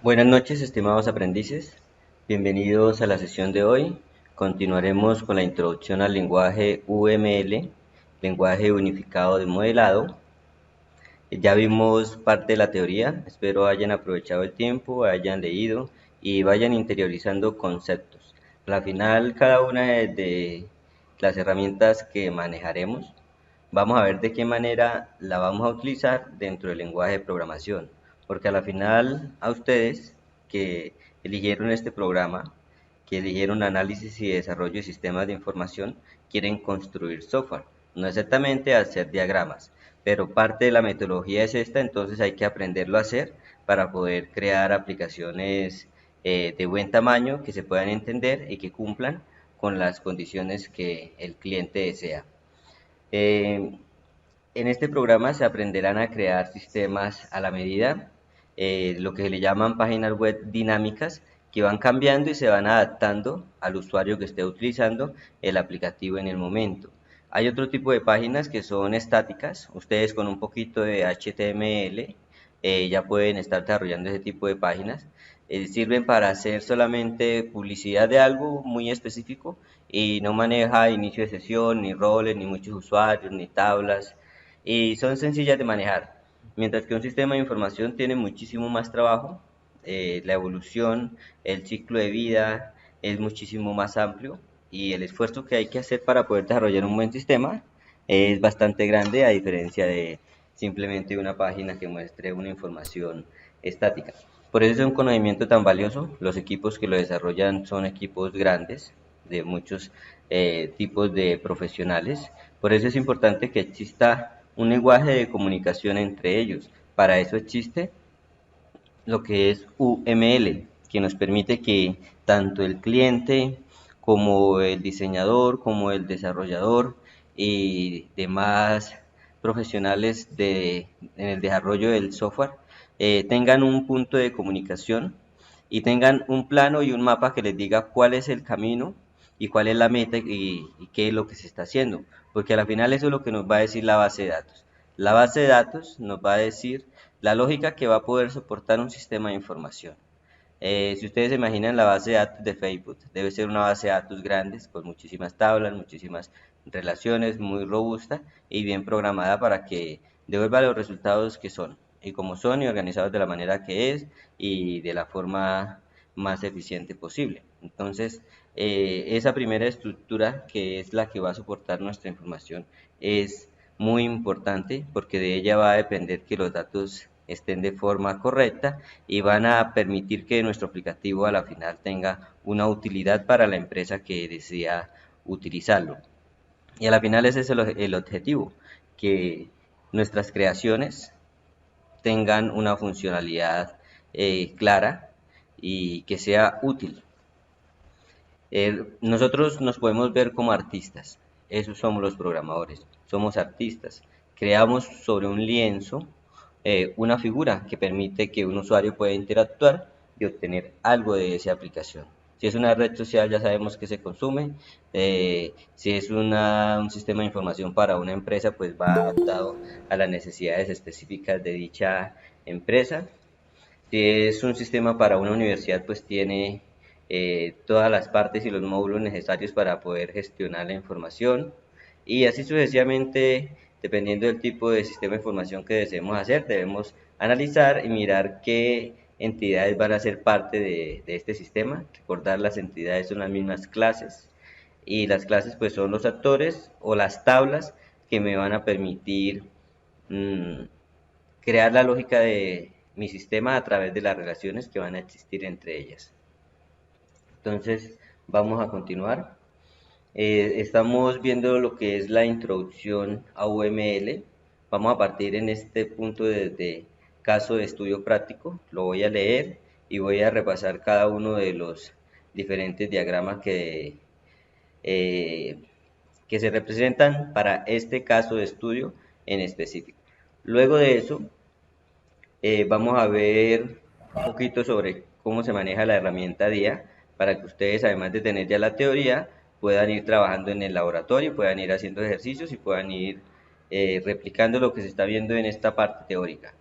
Buenas noches, estimados aprendices. Bienvenidos a la sesión de hoy. Continuaremos con la introducción al lenguaje UML, lenguaje unificado de modelado. Ya vimos parte de la teoría, espero hayan aprovechado el tiempo, hayan leído y vayan interiorizando conceptos. Al final, cada una de las herramientas que manejaremos, vamos a ver de qué manera la vamos a utilizar dentro del lenguaje de programación, porque a la final a ustedes que eligieron este programa, que eligieron análisis y desarrollo de sistemas de información, quieren construir software, no exactamente hacer diagramas, pero parte de la metodología es esta, entonces hay que aprenderlo a hacer para poder crear aplicaciones de buen tamaño que se puedan entender y que cumplan con las condiciones que el cliente desea. Eh, en este programa se aprenderán a crear sistemas a la medida, lo que le llaman páginas web dinámicas, que van cambiando y se van adaptando al usuario que esté utilizando el aplicativo en el momento. Hay otro tipo de páginas que son estáticas. Ustedes con un poquito de HTML ya pueden estar desarrollando ese tipo de páginas. Sirven para hacer solamente publicidad de algo muy específico y no maneja inicio de sesión, ni roles, ni muchos usuarios, ni tablas, y son sencillas de manejar. Mientras que un sistema de información tiene muchísimo más trabajo, la evolución, el ciclo de vida es muchísimo más amplio y el esfuerzo que hay que hacer para poder desarrollar un buen sistema es bastante grande, a diferencia de simplemente una página que muestre una información estática. Por eso es un conocimiento tan valioso. Los equipos que lo desarrollan son equipos grandes, de muchos tipos de profesionales. Por eso es importante que exista un lenguaje de comunicación entre ellos. Para eso existe lo que es UML, que nos permite que tanto el cliente como el diseñador, como el desarrollador y demás profesionales en el desarrollo del software tengan un punto de comunicación y tengan un plano y un mapa que les diga cuál es el camino y cuál es la meta y qué es lo que se está haciendo, porque al final eso es lo que nos va a decir la base de datos. La base de datos nos va a decir la lógica que va a poder soportar un sistema de información. Si ustedes se imaginan la base de datos de Facebook, debe ser una base de datos grande, con muchísimas tablas, muchísimas relaciones, muy robusta y bien programada para que devuelva los resultados que son, y como son, y organizados de la manera que es y de la forma más eficiente posible. Entonces, esa primera estructura, que es la que va a soportar nuestra información, es muy importante porque de ella va a depender que los datos estén de forma correcta y van a permitir que nuestro aplicativo a la final tenga una utilidad para la empresa que desea utilizarlo. Y a la final ese es el objetivo, que nuestras creaciones tengan una funcionalidad clara y que sea útil. Nosotros nos podemos ver como artistas, esos somos los programadores, somos artistas. Creamos sobre un lienzo una figura que permite que un usuario pueda interactuar y obtener algo de esa aplicación. Si es una red social ya sabemos que se consume, si es un sistema de información para una empresa pues va adaptado a las necesidades específicas de dicha empresa. Si es un sistema para una universidad, pues tiene todas las partes y los módulos necesarios para poder gestionar la información. Y así sucesivamente, dependiendo del tipo de sistema de información que deseemos hacer, debemos analizar y mirar qué entidades van a ser parte de este sistema. Recordar, las entidades son las mismas clases y las clases pues son los actores o las tablas que me van a permitir mmm, crear la lógica de mi sistema a través de las relaciones que van a existir entre ellas. Entonces, vamos a continuar. Estamos viendo lo que es la introducción a UML. Vamos a partir en este punto desde caso de estudio práctico. Lo voy a leer y voy a repasar cada uno de los diferentes diagramas eh, que se representan para este caso de estudio en específico. Luego de eso, vamos a ver un poquito sobre cómo se maneja la herramienta DIA para que ustedes, además de tener ya la teoría, puedan ir trabajando en el laboratorio, puedan ir haciendo ejercicios y puedan ir replicando lo que se está viendo en esta parte teórica.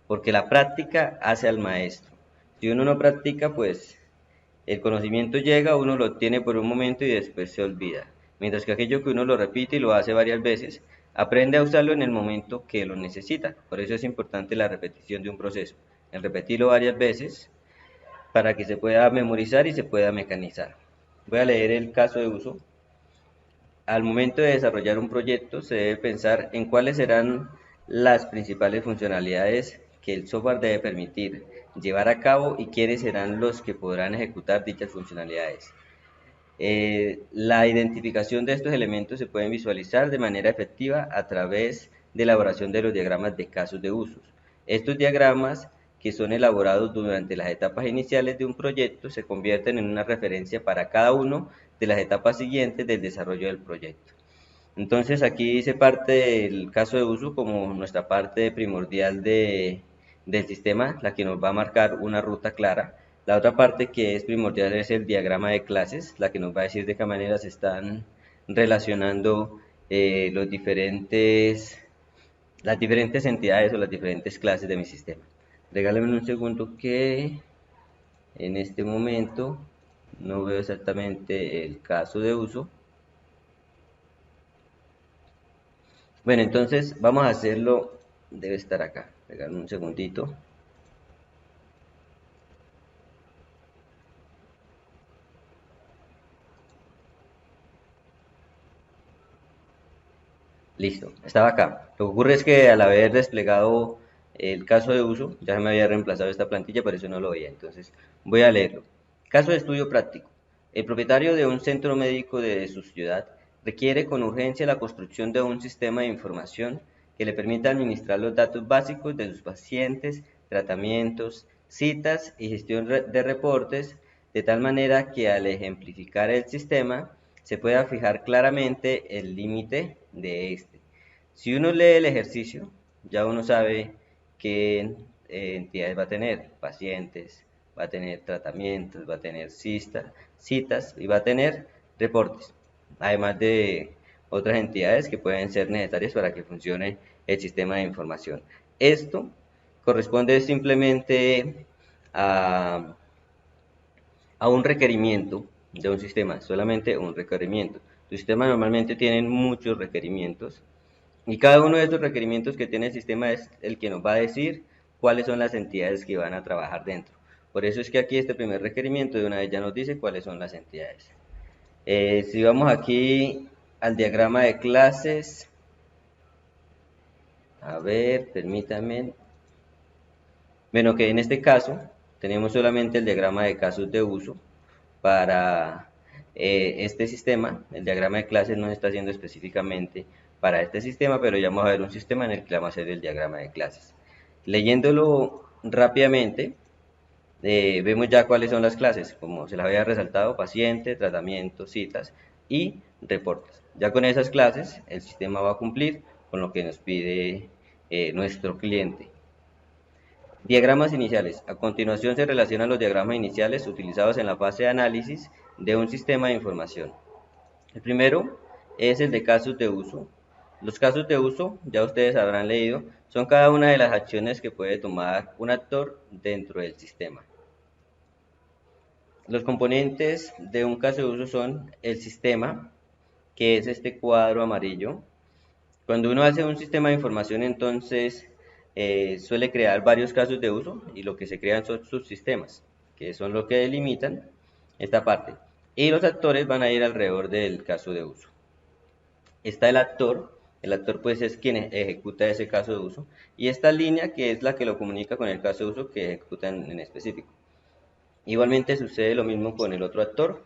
Porque la práctica hace al maestro. Si uno no practica, pues el conocimiento llega, uno lo tiene por un momento y después se olvida. Mientras que aquello que uno lo repite y lo hace varias veces, aprende a usarlo en el momento que lo necesita. Por eso es importante la repetición de un proceso. El repetirlo varias veces para que se pueda memorizar y se pueda mecanizar. Voy a leer el caso de uso. Al momento de desarrollar un proyecto se debe pensar en cuáles serán las principales funcionalidades que el software debe permitir llevar a cabo y quiénes serán los que podrán ejecutar dichas funcionalidades. La identificación de estos elementos se pueden visualizar de manera efectiva a través de elaboración de los diagramas de casos de usos. Estos diagramas, que son elaborados durante las etapas iniciales de un proyecto, se convierten en una referencia para cada uno de las etapas siguientes del desarrollo del proyecto. Entonces aquí dice parte del caso de uso como nuestra parte primordial del sistema, la que nos va a marcar una ruta clara. La otra parte que es primordial es el diagrama de clases, la que nos va a decir de qué manera se están relacionando las diferentes entidades o las diferentes clases de mi sistema. Regálenme un segundo que en este momento no veo exactamente el caso de uso. Bueno, entonces vamos a hacerlo, debe estar acá, regálame un segundito. Listo, estaba acá. Lo que ocurre es que al haber desplegado el caso de uso, ya me había reemplazado esta plantilla, por eso no lo veía. Entonces voy a leerlo. Caso de estudio práctico. El propietario de un centro médico de su ciudad requiere con urgencia la construcción de un sistema de información que le permita administrar los datos básicos de sus pacientes, tratamientos, citas y gestión de reportes, de tal manera que al ejemplificar el sistema se pueda fijar claramente el límite de este. Si uno lee el ejercicio, ya uno sabe qué entidades va a tener, pacientes, va a tener tratamientos, va a tener citas y va a tener reportes, además de otras entidades que pueden ser necesarias para que funcione el sistema de información. Esto corresponde simplemente a un requerimiento de un sistema, solamente un requerimiento. Tu sistema normalmente tiene muchos requerimientos y cada uno de esos requerimientos que tiene el sistema es el que nos va a decir cuáles son las entidades que van a trabajar dentro. Por eso es que aquí este primer requerimiento de una vez ya nos dice cuáles son las entidades. Si vamos aquí al diagrama de clases, a ver, permítanme. Bueno, que en este caso tenemos solamente el diagrama de casos de uso para este sistema. El diagrama de clases no se está haciendo específicamente para este sistema, pero ya vamos a ver un sistema en el que vamos a hacer el diagrama de clases. Leyéndolo rápidamente, vemos ya cuáles son las clases, como se las había resaltado: paciente, tratamiento, citas y reportes. Ya con esas clases el sistema va a cumplir con lo que nos pide nuestro cliente. Diagramas iniciales. A continuación se relacionan los diagramas iniciales utilizados en la fase de análisis de un sistema de información. El primero es el de casos de uso. Los casos de uso, ya ustedes habrán leído, son cada una de las acciones que puede tomar un actor dentro del sistema. Los componentes de un caso de uso son el sistema, que es este cuadro amarillo. Cuando uno hace un sistema de información, entonces suele crear varios casos de uso y lo que se crean son subsistemas, que son los que delimitan esta parte. Y los actores van a ir alrededor del caso de uso. Está el actor pues es quien ejecuta ese caso de uso, y esta línea que es la que lo comunica con el caso de uso que ejecuta en específico. Igualmente sucede lo mismo con el otro actor.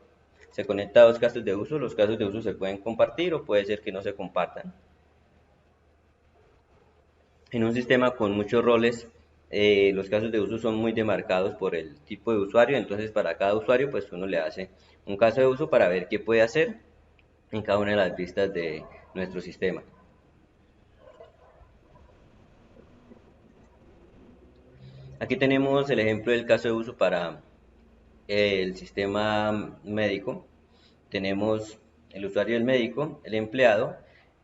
Se conecta a dos casos de uso, los casos de uso se pueden compartir o puede ser que no se compartan. En un sistema con muchos roles, los casos de uso son muy demarcados por el tipo de usuario, entonces para cada usuario pues uno le hace un caso de uso para ver qué puede hacer en cada una de las vistas de nuestro sistema. Aquí tenemos el ejemplo del caso de uso para el sistema médico. Tenemos el usuario del médico, el empleado,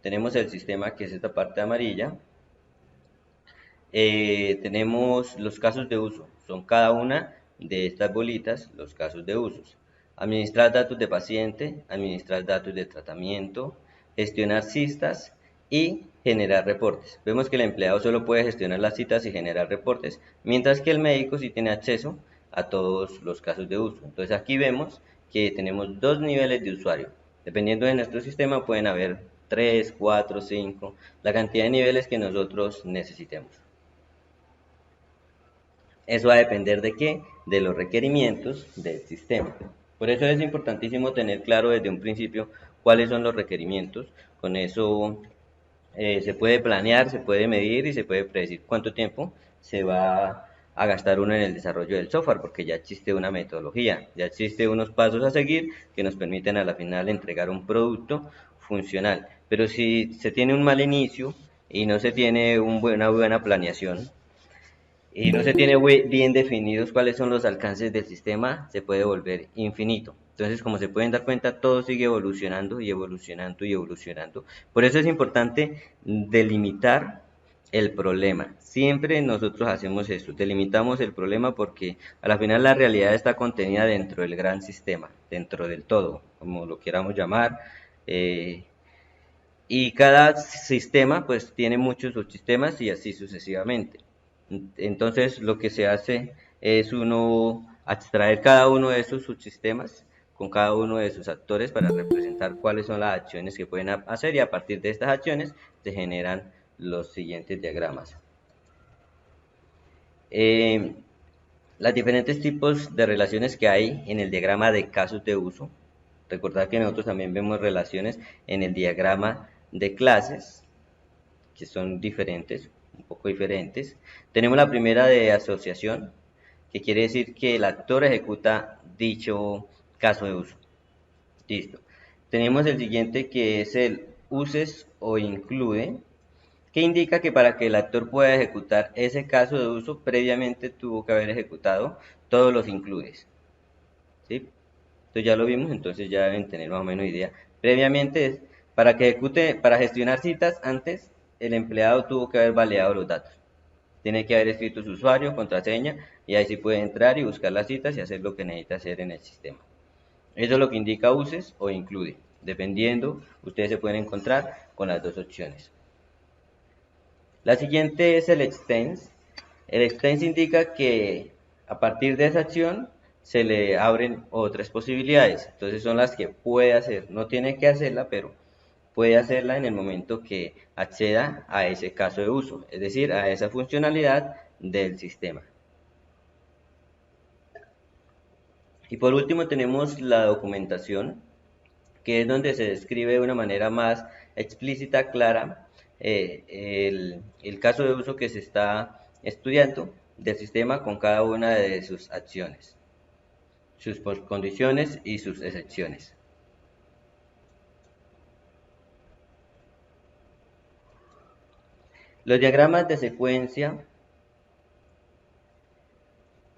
tenemos el sistema que es esta parte amarilla. Tenemos los casos de uso, son cada una de estas bolitas los casos de usos. Administrar datos de paciente, administrar datos de tratamiento, gestionar citas y generar reportes. Vemos que el empleado solo puede gestionar las citas y generar reportes, mientras que el médico sí tiene acceso a todos los casos de uso. Entonces aquí vemos que tenemos dos niveles de usuario. Dependiendo de nuestro sistema pueden haber 3, 4, 5, la cantidad de niveles que nosotros necesitemos. Eso va a depender de qué, de los requerimientos del sistema. Por eso es importantísimo tener claro desde un principio cuáles son los requerimientos. Con eso se puede planear, se puede medir y se puede predecir cuánto tiempo se va a gastar uno en el desarrollo del software, porque ya existe una metodología, ya existe unos pasos a seguir que nos permiten a la final entregar un producto funcional. Pero si se tiene un mal inicio y no se tiene una buena planeación, y no se tiene bien definidos cuáles son los alcances del sistema, se puede volver infinito. Entonces, como se pueden dar cuenta, todo sigue evolucionando y evolucionando y evolucionando. Por eso es importante delimitar el problema. Siempre nosotros hacemos esto, delimitamos el problema porque a la final la realidad está contenida dentro del gran sistema, dentro del todo, como lo queramos llamar. Y cada sistema pues tiene muchos subsistemas y así sucesivamente. Entonces lo que se hace es uno extraer cada uno de esos subsistemas con cada uno de sus actores para representar cuáles son las acciones que pueden hacer y a partir de estas acciones se generan los siguientes diagramas. Los diferentes tipos de relaciones que hay en el diagrama de casos de uso. Recordad que nosotros también vemos relaciones en el diagrama de clases, que son diferentes, un poco diferentes. Tenemos la primera de asociación, que quiere decir que el actor ejecuta dicho caso de uso. Listo. Tenemos el siguiente que es el uses o include, que indica que para que el actor pueda ejecutar ese caso de uso, previamente tuvo que haber ejecutado todos los includes. ¿Sí? Entonces ya lo vimos, entonces ya deben tener más o menos idea. Previamente, para gestionar citas, antes el empleado tuvo que haber validado los datos. Tiene que haber escrito su usuario, contraseña, y ahí sí puede entrar y buscar las citas y hacer lo que necesita hacer en el sistema. Eso es lo que indica uses o include. Dependiendo, ustedes se pueden encontrar con las dos opciones. La siguiente es el extends. El extends indica que a partir de esa acción se le abren otras posibilidades. Entonces son las que puede hacer. No tiene que hacerla, pero puede hacerla en el momento que acceda a ese caso de uso, es decir, a esa funcionalidad del sistema. Y por último tenemos la documentación, que es donde se describe de una manera más explícita, clara, el caso de uso que se está estudiando del sistema con cada una de sus acciones, sus condiciones y sus excepciones. Los diagramas de secuencia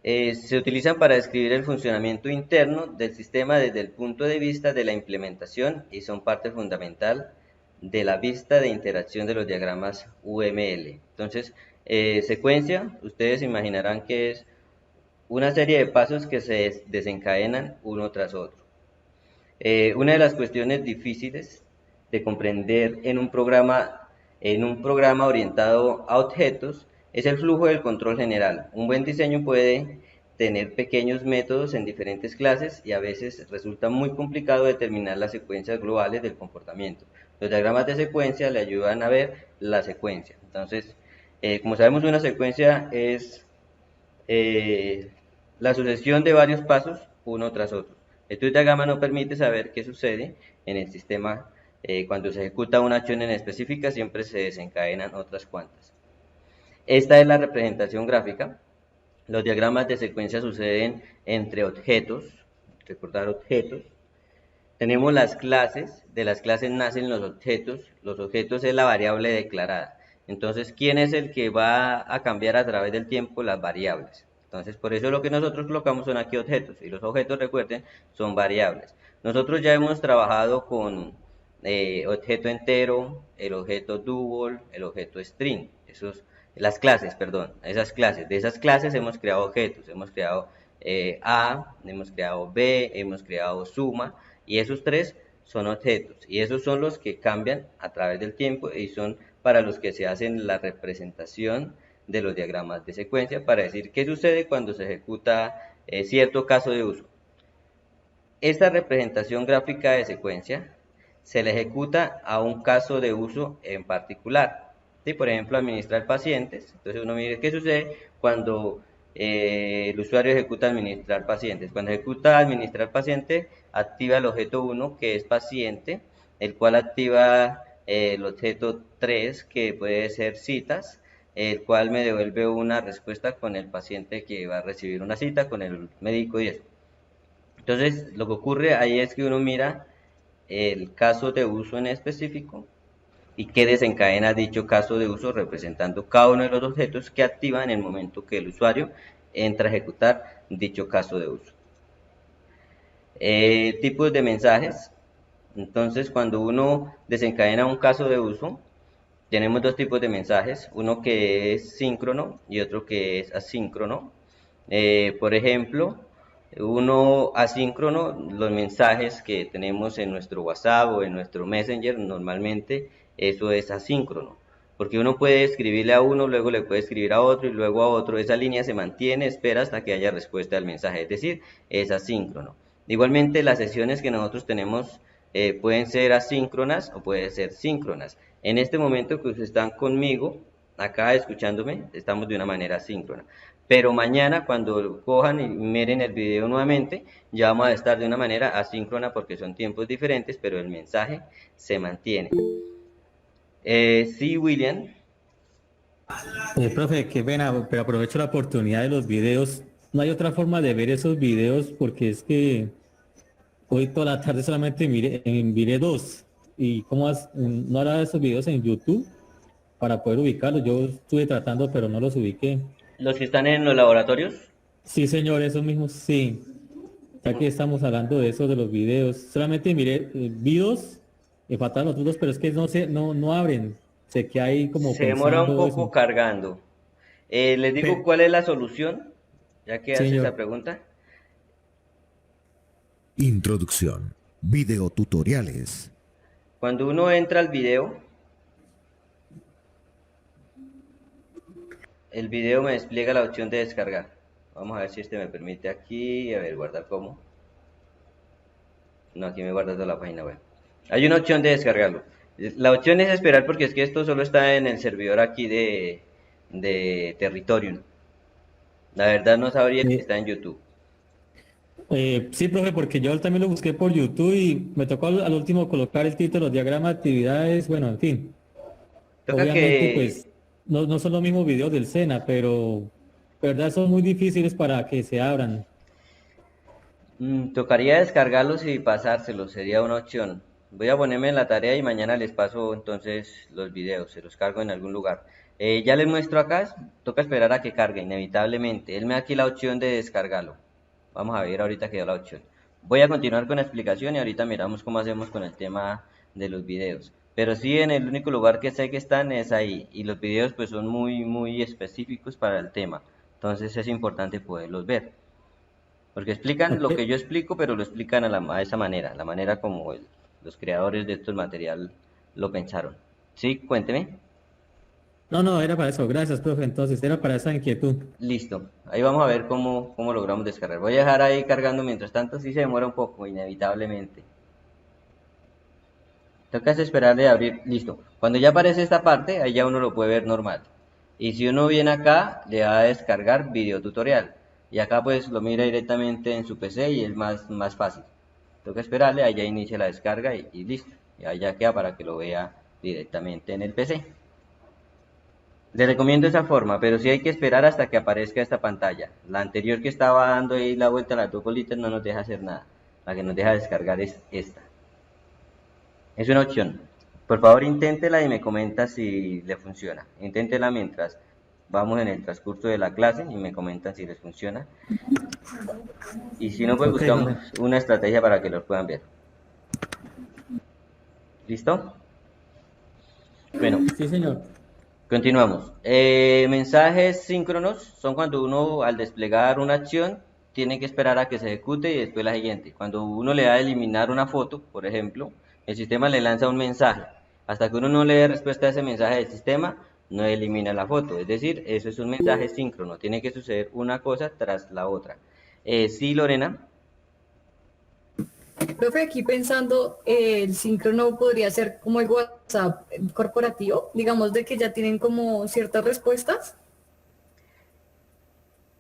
se utilizan para describir el funcionamiento interno del sistema desde el punto de vista de la implementación y son parte fundamental de la vista de interacción de los diagramas UML. Entonces, secuencia, ustedes imaginarán que es una serie de pasos que se desencadenan uno tras otro. Una de las cuestiones difíciles de comprender en un programa orientado a objetos es el flujo del control general. Un buen diseño puede tener pequeños métodos en diferentes clases y a veces resulta muy complicado determinar las secuencias globales del comportamiento. Los diagramas de secuencia le ayudan a ver la secuencia. Entonces, como sabemos, una secuencia es la sucesión de varios pasos uno tras otro. Este diagrama nos permite saber qué sucede en el sistema cuando se ejecuta una acción en específica, siempre se desencadenan otras cuantas. Esta es la representación gráfica. Los diagramas de secuencia suceden entre objetos, recordar objetos. Tenemos las clases, de las clases nacen los objetos es la variable declarada. Entonces, ¿quién es el que va a cambiar a través del tiempo las variables? Entonces, por eso lo que nosotros colocamos son aquí objetos, y los objetos, recuerden, son variables. Nosotros ya hemos trabajado con objeto entero, el objeto double, el objeto string, las clases, perdón, esas clases. De esas clases hemos creado objetos, hemos creado A, hemos creado B, hemos creado suma, y esos tres son objetos, y esos son los que cambian a través del tiempo y son para los que se hacen la representación de los diagramas de secuencia para decir qué sucede cuando se ejecuta cierto caso de uso. Esta representación gráfica de secuencia se le ejecuta a un caso de uso en particular. ¿Sí? Por ejemplo, administrar pacientes. Entonces uno mire qué sucede cuando el usuario ejecuta administrar pacientes. Cuando ejecuta administrar paciente, activa el objeto 1, que es paciente, el cual activa el objeto 3, que puede ser citas, el cual me devuelve una respuesta con el paciente que va a recibir una cita con el médico y eso. Entonces, lo que ocurre ahí es que uno mira el caso de uso en específico y qué desencadena dicho caso de uso representando cada uno de los objetos que activa en el momento que el usuario entra a ejecutar dicho caso de uso. Tipos de mensajes. Entonces, cuando uno desencadena un caso de uso, tenemos dos tipos de mensajes, uno que es síncrono y otro que es asíncrono. Por ejemplo, uno asíncrono, los mensajes que tenemos en nuestro WhatsApp o en nuestro Messenger, normalmente eso es asíncrono, porque uno puede escribirle a uno, luego le puede escribir a otro y luego a otro, esa línea se mantiene, espera hasta que haya respuesta al mensaje, es decir, es asíncrono. Igualmente, las sesiones que nosotros tenemos pueden ser asíncronas o pueden ser síncronas. En este momento que ustedes están conmigo, acá escuchándome, estamos de una manera síncrona. Pero mañana cuando cojan y miren el video nuevamente, ya vamos a estar de una manera asíncrona porque son tiempos diferentes, pero el mensaje se mantiene. Sí, William. Profe, qué pena, pero aprovecho la oportunidad de los videos. No hay otra forma de ver esos videos porque es que hoy toda la tarde solamente miré dos. ¿Y no hará esos videos en YouTube para poder ubicarlos? Yo estuve tratando, pero no los ubiqué. Los que están en los laboratorios. Sí, señor, esos mismos, sí. Ya que estamos hablando de eso, de los videos. Solamente miré videos, me faltaban los otros dos, pero es que no abren. Sé que hay como Se demora un pensando poco eso. cargando. Les digo cuál es la solución, ya que hace esa Señor. pregunta. Introducción. Videotutoriales. Cuando uno entra al video, el video me despliega la opción de descargar. Vamos a ver si este me permite aquí, a ver, guardar como. No, aquí me guarda toda la página web. Hay una opción de descargarlo. La opción es esperar porque es que esto solo está en el servidor aquí de Territorium. La verdad no sabría si Eh, está en YouTube. sí, profe, porque yo también lo busqué por YouTube y me tocó al último colocar el título, diagrama de actividades, bueno, en fin. Toca Obviamente, que pues, no son los mismos videos del SENA, pero, verdad, son muy difíciles para que se abran. tocaría descargarlos y pasárselos, sería una opción. Voy a ponerme en la tarea y mañana les paso entonces los videos, se los cargo en algún lugar. Ya les muestro acá, toca esperar a que cargue, inevitablemente. Él me da aquí la opción de descargarlo. Vamos a ver ahorita que da la opción. Voy a continuar con la explicación y ahorita miramos cómo hacemos con el tema de los videos. Pero sí, en el único lugar que sé que están es ahí. Y los videos pues son muy específicos para el tema. Entonces es importante poderlos ver. Porque explican Ok. lo que yo explico, pero lo explican a esa manera, la manera como los creadores de estos material lo pensaron. Sí, cuénteme. No, era para eso. Gracias, profe. Entonces, era para esa inquietud. Listo. Ahí vamos a ver cómo logramos descargar. Voy a dejar ahí cargando mientras tanto, sí se demora un poco, inevitablemente. Toca esperar de abrir. Listo. Cuando ya aparece esta parte, ahí ya uno lo puede ver normal. Y si uno viene acá, le va a descargar video tutorial. Y acá pues lo mira directamente en su PC y es más fácil. Toca esperarle, ahí ya inicia la descarga y listo. Y ahí ya queda para que lo vea directamente en el PC. Le recomiendo esa forma, pero sí hay que esperar hasta que aparezca esta pantalla. La anterior que estaba dando ahí la vuelta a las dos bolitas no nos deja hacer nada. La que nos deja descargar es esta. Es una opción. Por favor, inténtela y me comenta si le funciona. Inténtela mientras vamos en el transcurso de la clase y me comentan si les funciona. Y si no, pues Ok, buscamos profe. una estrategia para que los puedan ver. ¿Listo? Bueno, Sí, señor. continuamos. Mensajes síncronos son cuando uno al desplegar una acción tiene que esperar a que se ejecute y después la siguiente. Cuando uno le da a eliminar una foto, por ejemplo, el sistema le lanza un mensaje. Hasta que uno no le dé respuesta a ese mensaje del sistema, no elimina la foto. Es decir, eso es un mensaje síncrono. Tiene que suceder una cosa tras la otra. Sí, Lorena. Profe, aquí pensando, el síncrono podría ser como el WhatsApp corporativo, digamos de que ya tienen como ciertas respuestas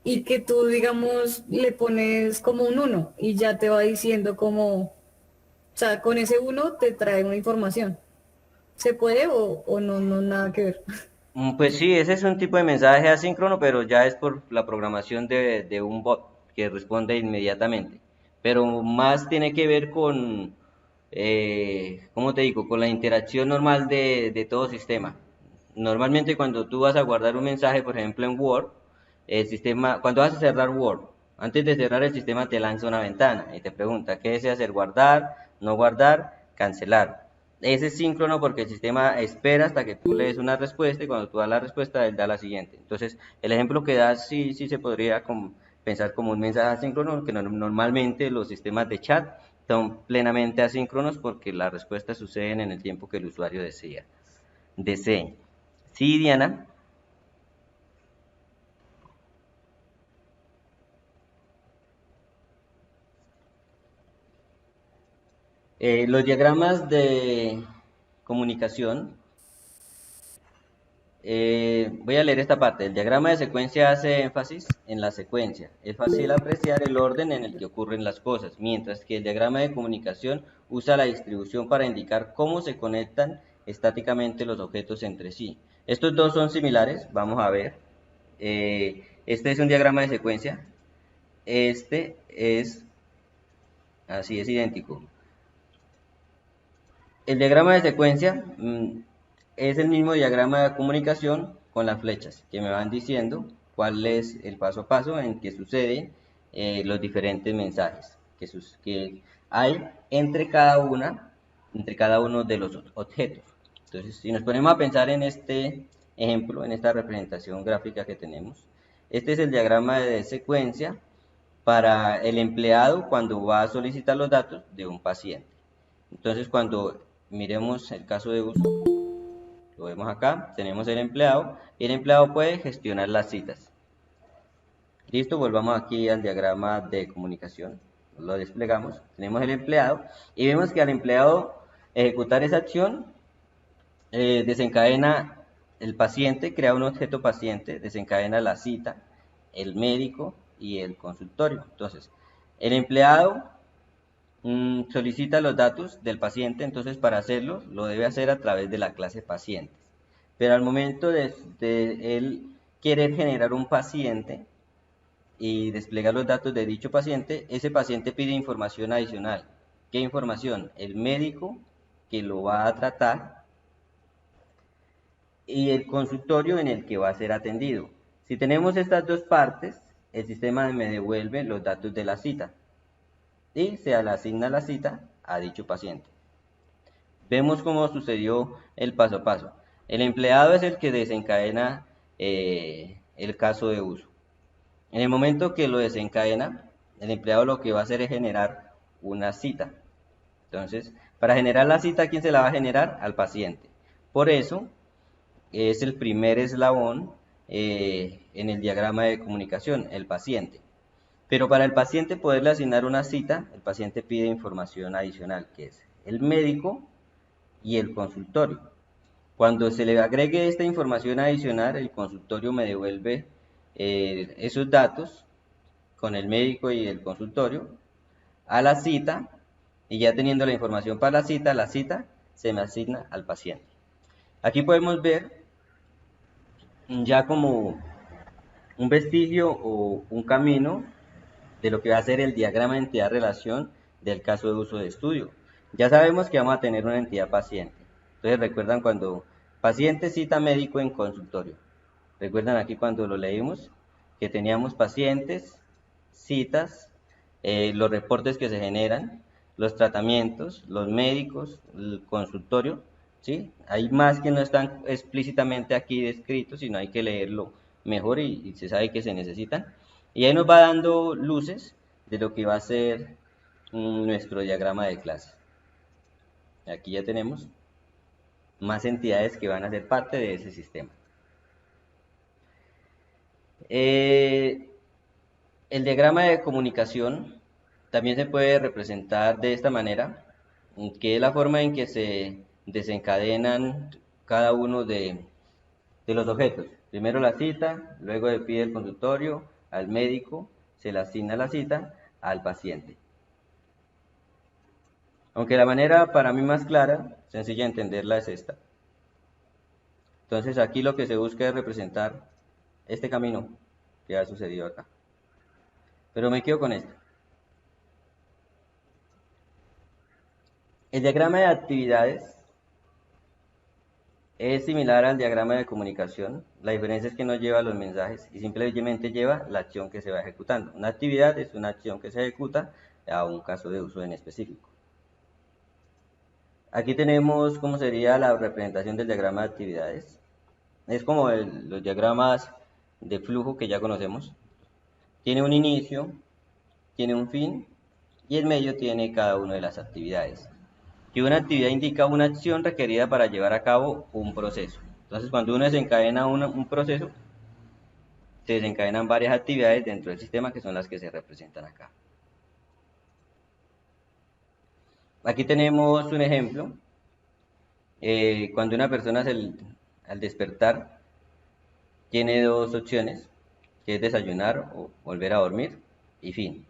y que tú, digamos, le pones como un uno y ya te va diciendo como, o sea, con ese uno te trae una información. ¿Se puede o no, no, nada que ver? Pues sí, ese es un tipo de mensaje asíncrono, pero ya es por la programación de un bot que responde inmediatamente. Pero más tiene que ver con, ¿cómo te digo? Con la interacción normal de todo sistema. Normalmente cuando tú vas a guardar un mensaje, por ejemplo en Word, el sistema, cuando vas a cerrar Word, antes de cerrar el sistema te lanza una ventana y te pregunta, ¿qué deseas hacer? ¿Guardar? ¿No guardar? ¿Cancelar? Ese es síncrono porque el sistema espera hasta que tú le des una respuesta y cuando tú das la respuesta, él da la siguiente. Entonces, el ejemplo que das sí se podría pensar como un mensaje asíncrono, que normalmente los sistemas de chat son plenamente asíncronos porque las respuestas suceden en el tiempo que el usuario desee. Sí, Diana. Los diagramas de comunicación. Voy a leer esta parte. El diagrama de secuencia hace énfasis en la secuencia. Es fácil apreciar el orden en el que ocurren las cosas, mientras que el diagrama de comunicación usa la distribución para indicar cómo se conectan estáticamente los objetos entre sí. Estos dos son similares, vamos a ver. Este es un diagrama de secuencia. Este es, así es idéntico. El diagrama de secuencia es el mismo diagrama de comunicación con las flechas que me van diciendo cuál es el paso a paso en que suceden los diferentes mensajes que hay entre cada uno de los objetos. Entonces, si nos ponemos a pensar en este ejemplo, en esta representación gráfica que tenemos, este es el diagrama de secuencia para el empleado cuando va a solicitar los datos de un paciente. Entonces, cuando miremos el caso de uso, lo vemos acá, tenemos el empleado y el empleado puede gestionar las citas. Listo, volvamos aquí al diagrama de comunicación, lo desplegamos, tenemos el empleado y vemos que al empleado ejecutar esa acción desencadena el paciente, crea un objeto paciente, desencadena la cita, el médico y el consultorio. Entonces, el empleado solicita los datos del paciente, entonces para hacerlo lo debe hacer a través de la clase pacientes. Pero al momento de él querer generar un paciente y desplegar los datos de dicho paciente, ese paciente pide información adicional. ¿Qué información? El médico que lo va a tratar y el consultorio en el que va a ser atendido. Si tenemos estas dos partes, el sistema me devuelve los datos de la cita y se le asigna la cita a dicho paciente. Vemos cómo sucedió el paso a paso. El empleado es el que desencadena el caso de uso. En el momento que lo desencadena, el empleado lo que va a hacer es generar una cita. Entonces, para generar la cita, ¿a quién se la va a generar? Al paciente. Por eso, es el primer eslabón en el diagrama de comunicación, el paciente. Pero para el paciente poderle asignar una cita, el paciente pide información adicional, que es el médico y el consultorio. Cuando se le agregue esta información adicional, el consultorio me devuelve esos datos con el médico y el consultorio a la cita, y ya teniendo la información para la cita se me asigna al paciente. Aquí podemos ver ya como un vestigio o un camino de lo que va a ser el diagrama de entidad-relación del caso de uso de estudio. Ya sabemos que vamos a tener una entidad paciente. Entonces recuerdan cuando paciente cita médico en consultorio. Recuerdan aquí cuando lo leímos que teníamos pacientes, citas, los reportes que se generan, los tratamientos, los médicos, el consultorio, ¿sí? Hay más que no están explícitamente aquí descritos, sino hay que leerlo mejor y se sabe que se necesitan. Y ahí nos va dando luces de lo que va a ser nuestro diagrama de clase. Aquí ya tenemos más entidades que van a ser parte de ese sistema. El diagrama de comunicación también se puede representar de esta manera, que es la forma en que se desencadenan cada uno de los objetos. Primero la cita, luego se pide el consultorio, al médico, se le asigna la cita, al paciente. Aunque la manera para mí más clara, sencilla de entenderla, es esta. Entonces aquí lo que se busca es representar este camino que ha sucedido acá. Pero me quedo con esto. El diagrama de actividades es similar al diagrama de comunicación. La diferencia es que no lleva los mensajes y simplemente lleva la acción que se va ejecutando. Una actividad es una acción que se ejecuta a un caso de uso en específico. Aquí tenemos cómo sería la representación del diagrama de actividades. Es como los diagramas de flujo que ya conocemos. Tiene un inicio, tiene un fin y en medio tiene cada una de las actividades. Y una actividad indica una acción requerida para llevar a cabo un proceso. Entonces, cuando uno desencadena un proceso, se desencadenan varias actividades dentro del sistema que son las que se representan acá. Aquí tenemos un ejemplo. Cuando una persona al despertar tiene dos opciones, que es desayunar o volver a dormir y fin.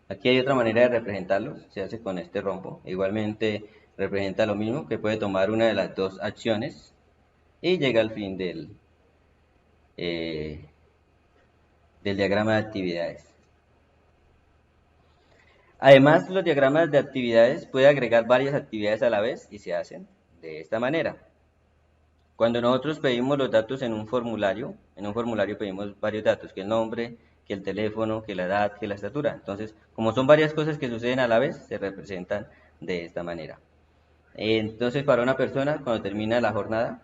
Aquí hay otra manera de representarlo, se hace con este rombo. Igualmente representa lo mismo, que puede tomar una de las dos acciones y llega al fin del diagrama de actividades. Además, los diagramas de actividades pueden agregar varias actividades a la vez y se hacen de esta manera. Cuando nosotros pedimos los datos en un formulario pedimos varios datos, que el nombre, que el teléfono, que la edad, que la estatura. Entonces, como son varias cosas que suceden a la vez, se representan de esta manera. Entonces, para una persona, cuando termina la jornada,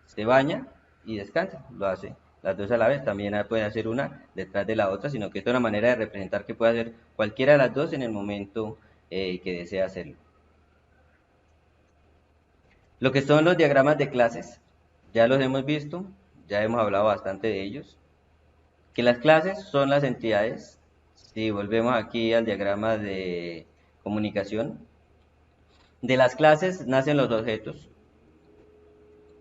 se baña y descansa, lo hace las dos a la vez. También puede hacer una detrás de la otra, sino que es una manera de representar que puede hacer cualquiera de las dos en el momento que desea hacerlo. Lo que son los diagramas de clases, ya los hemos visto, ya hemos hablado bastante de ellos. Que las clases son las entidades. Si volvemos aquí al diagrama de comunicación, de las clases nacen los objetos.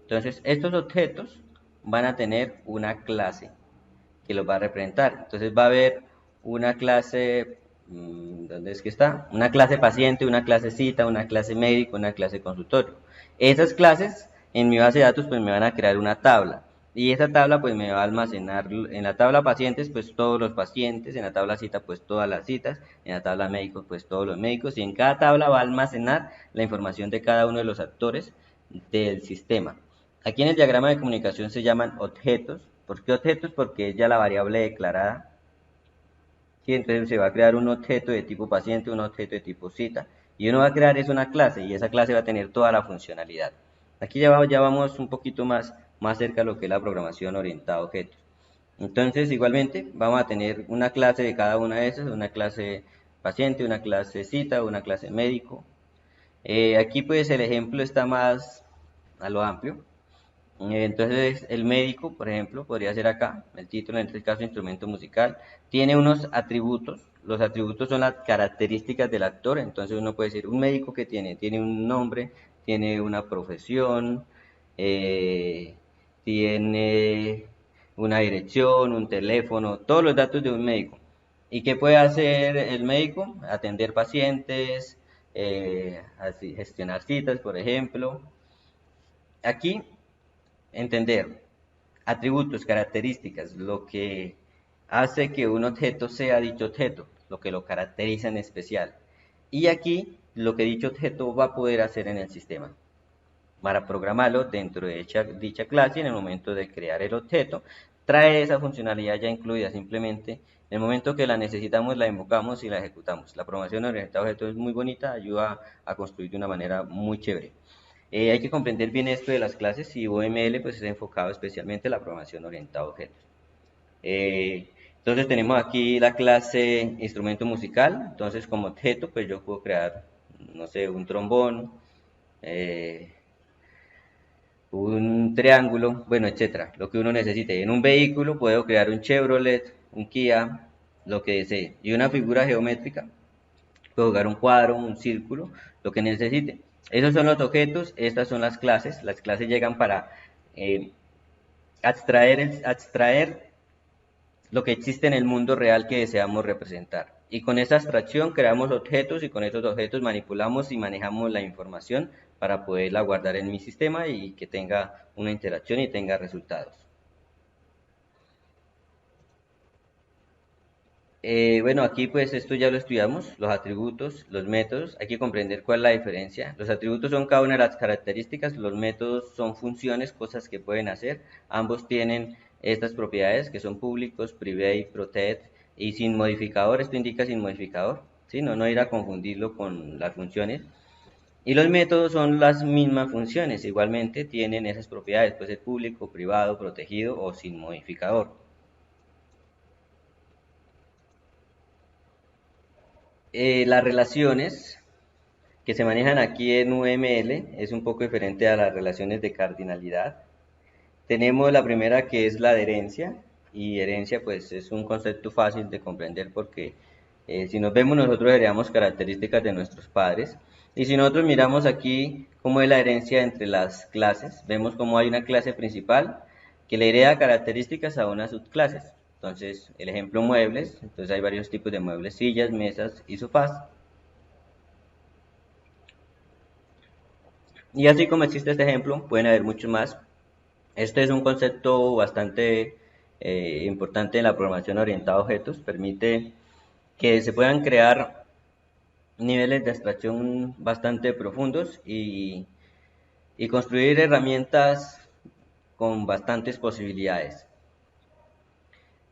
Entonces, estos objetos van a tener una clase que los va a representar. Entonces va a haber una clase, ¿dónde es que está? Una clase paciente, una clase cita, una clase médico, una clase consultorio. Esas clases en mi base de datos pues me van a crear una tabla. Y esa tabla pues me va a almacenar, en la tabla pacientes pues todos los pacientes, en la tabla cita pues todas las citas, en la tabla médicos pues todos los médicos, y en cada tabla va a almacenar la información de cada uno de los actores del sistema. Aquí en el diagrama de comunicación se llaman objetos. ¿Por qué objetos? Porque es ya la variable declarada. ¿Sí? Entonces se va a crear un objeto de tipo paciente, un objeto de tipo cita, y uno va a crear es una clase, y esa clase va a tener toda la funcionalidad. Aquí ya vamos un poquito más cerca de lo que es la programación orientada a objetos. Entonces, igualmente, vamos a tener una clase de cada una de esas, una clase paciente, una clase cita, una clase médico. Aquí pues el ejemplo está más a lo amplio. Entonces el médico, por ejemplo, podría ser acá, el título, en este caso instrumento musical, tiene unos atributos. Los atributos son las características del actor. Entonces uno puede decir, un médico que tiene un nombre, tiene una profesión, tiene una dirección, un teléfono, todos los datos de un médico. ¿Y qué puede hacer el médico? Atender pacientes, así, gestionar citas, por ejemplo. Aquí, entender atributos, características, lo que hace que un objeto sea dicho objeto, lo que lo caracteriza en especial. Y aquí, lo que dicho objeto va a poder hacer en el sistema, para programarlo dentro de dicha clase. Y en el momento de crear el objeto, trae esa funcionalidad ya incluida. Simplemente, en el momento que la necesitamos, la invocamos y la ejecutamos. La programación orientada a objetos es muy bonita, ayuda a construir de una manera muy chévere. Hay que comprender bien esto de las clases, y OML pues es enfocado especialmente en la programación orientada a objetos. Entonces tenemos aquí la clase instrumento musical. Entonces como objeto pues yo puedo crear, no sé, un trombón, eh, un triángulo, bueno, etcétera, lo que uno necesite. En un vehículo puedo crear un Chevrolet, un Kia, lo que desee. Y una figura geométrica, puedo jugar un cuadro, un círculo, lo que necesite. Esos son los objetos, estas son las clases. Las clases llegan para eh, abstraer lo que existe en el mundo real que deseamos representar. Y con esa abstracción creamos objetos y con esos objetos manipulamos y manejamos la información para poderla guardar en mi sistema y que tenga una interacción y tenga resultados. Bueno, aquí pues esto ya lo estudiamos, los atributos, los métodos, hay que comprender cuál es la diferencia. Los atributos son cada una de las características, los métodos son funciones, cosas que pueden hacer. Ambos tienen estas propiedades que son públicos, private, protect y sin modificador, esto indica sin modificador, ¿sí? No ir a confundirlo con las funciones. Y los métodos son las mismas funciones, igualmente tienen esas propiedades, puede ser público, privado, protegido o sin modificador. Las relaciones que se manejan aquí en UML es un poco diferente a las relaciones de cardinalidad. Tenemos la primera que es la de herencia, y herencia pues es un concepto fácil de comprender porque si nos vemos nosotros heredamos características de nuestros padres, y si nosotros miramos aquí cómo es la herencia entre las clases, vemos cómo hay una clase principal que le hereda características a unas subclases. Entonces, el ejemplo muebles, entonces hay varios tipos de muebles, sillas, mesas y sofás. Y así como existe este ejemplo, pueden haber muchos más. Este es un concepto bastante importante en la programación orientada a objetos. Permite que se puedan crear niveles de abstracción bastante profundos y construir herramientas con bastantes posibilidades.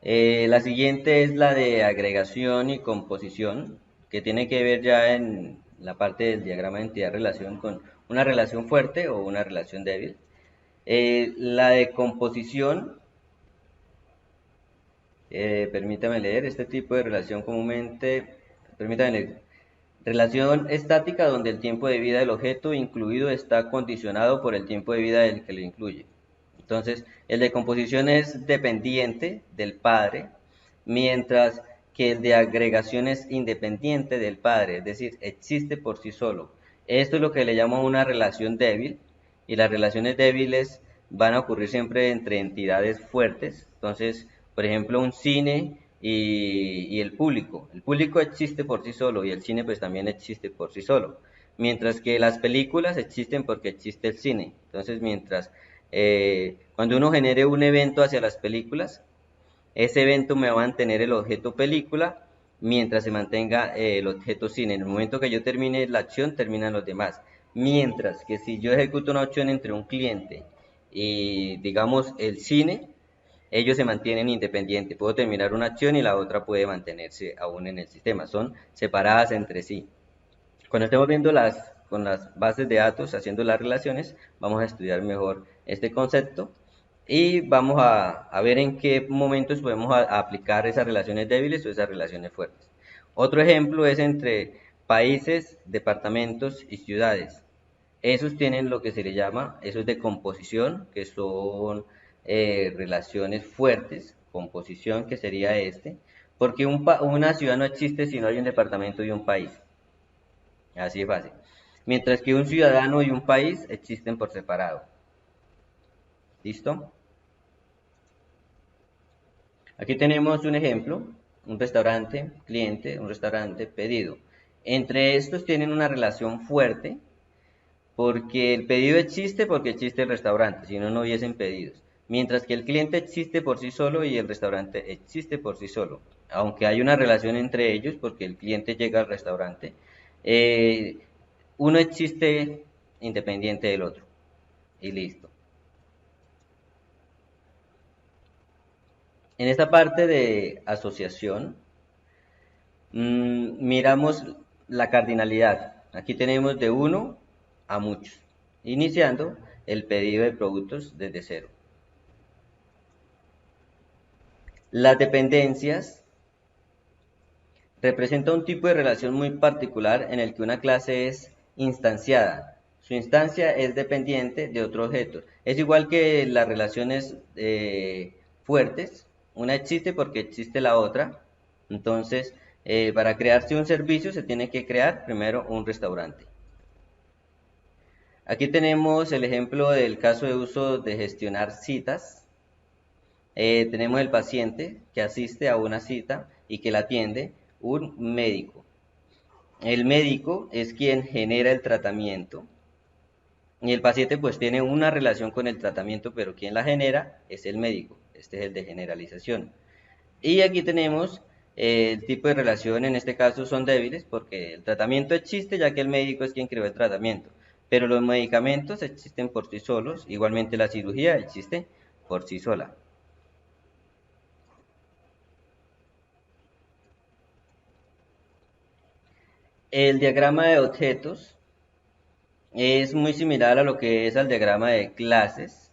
La siguiente es la de agregación y composición, que tiene que ver ya en la parte del diagrama de entidad-relación con una relación fuerte o una relación débil. La de composición, permítame leer, este tipo de relación comúnmente, permítame leer, relación estática donde el tiempo de vida del objeto incluido está condicionado por el tiempo de vida del que lo incluye. Entonces, el de composición es dependiente del padre, mientras que el de agregación es independiente del padre, es decir, existe por sí solo. Esto es lo que le llamo una relación débil, y las relaciones débiles van a ocurrir siempre entre entidades fuertes. Entonces, por ejemplo, un cine y el público. El público existe por sí solo y el cine pues también existe por sí solo. Mientras que las películas existen porque existe el cine. Entonces, cuando uno genere un evento hacia las películas, ese evento me va a mantener el objeto película mientras se mantenga el objeto cine. En el momento que yo termine la acción, terminan los demás. Mientras que si yo ejecuto una acción entre un cliente y, digamos, el cine, ellos se mantienen independientes. Puedo terminar una acción y la otra puede mantenerse aún en el sistema. Son separadas entre sí. Cuando estemos viendo con las bases de datos, haciendo las relaciones, vamos a estudiar mejor este concepto y vamos a ver en qué momentos podemos aplicar esas relaciones débiles o esas relaciones fuertes. Otro ejemplo es entre países, departamentos y ciudades. Esos tienen lo que se le llama, eso es de composición, que son relaciones fuertes, composición que sería porque una ciudad no existe si no hay un departamento y un país. Así de fácil. Mientras que un ciudadano y un país existen por separado. ¿Listo? Aquí tenemos un ejemplo, un restaurante, cliente, un restaurante, pedido. Entre estos tienen una relación fuerte porque el pedido existe porque existe el restaurante, si no, no hubiesen pedidos. Mientras que el cliente existe por sí solo y el restaurante existe por sí solo. Aunque hay una relación entre ellos porque el cliente llega al restaurante, uno existe independiente del otro. Y listo. En esta parte de asociación, miramos la cardinalidad. Aquí tenemos de uno a muchos, iniciando el pedido de productos desde cero. Las dependencias representan un tipo de relación muy particular en el que una clase es instanciada. Su instancia es dependiente de otro objeto. Es igual que las relaciones fuertes. Una existe porque existe la otra. Entonces, para crearse un servicio se tiene que crear primero un restaurante. Aquí tenemos el ejemplo del caso de uso de gestionar citas. Tenemos el paciente que asiste a una cita y que la atiende un médico. El médico es quien genera el tratamiento y el paciente pues tiene una relación con el tratamiento, pero quien la genera es el médico. Este es el de generalización. Y aquí tenemos el tipo de relación, en este caso son débiles porque el tratamiento existe ya que el médico es quien creó el tratamiento, pero los medicamentos existen por sí solos, igualmente la cirugía existe por sí sola. El diagrama de objetos es muy similar a lo que es el diagrama de clases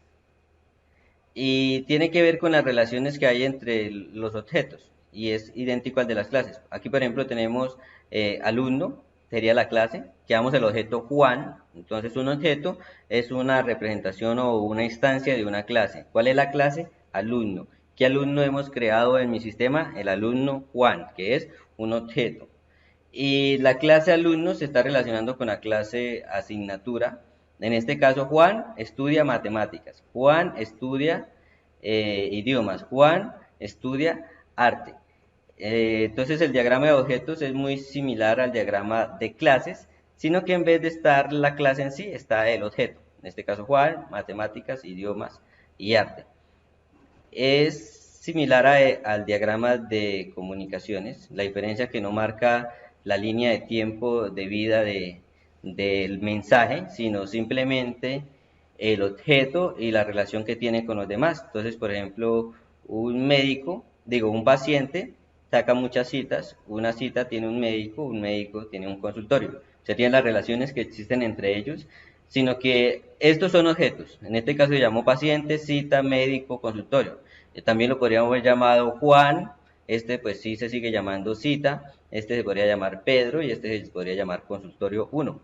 y tiene que ver con las relaciones que hay entre los objetos y es idéntico al de las clases. Aquí por ejemplo tenemos alumno, sería la clase, que damos el objeto Juan, entonces un objeto es una representación o una instancia de una clase. ¿Cuál es la clase? Alumno. ¿Qué alumno hemos creado en mi sistema? El alumno Juan, que es un objeto. Y la clase alumno se está relacionando con la clase asignatura. En este caso, Juan estudia matemáticas, Juan estudia idiomas, Juan estudia arte. Entonces el diagrama de objetos es muy similar al diagrama de clases, sino que en vez de estar la clase en sí, está el objeto. En este caso, Juan, matemáticas, idiomas y arte. Es similar al diagrama de comunicaciones, la diferencia que no marca la línea de tiempo de vida del mensaje, sino simplemente el objeto y la relación que tiene con los demás. Entonces, por ejemplo, un paciente saca muchas citas, una cita tiene un médico tiene un consultorio. Serían las relaciones que existen entre ellos, sino que estos son objetos. En este caso se llamó paciente, cita, médico, consultorio. También lo podríamos haber llamado Juan, este pues sí se sigue llamando cita, este se podría llamar Pedro y este se podría llamar consultorio 1.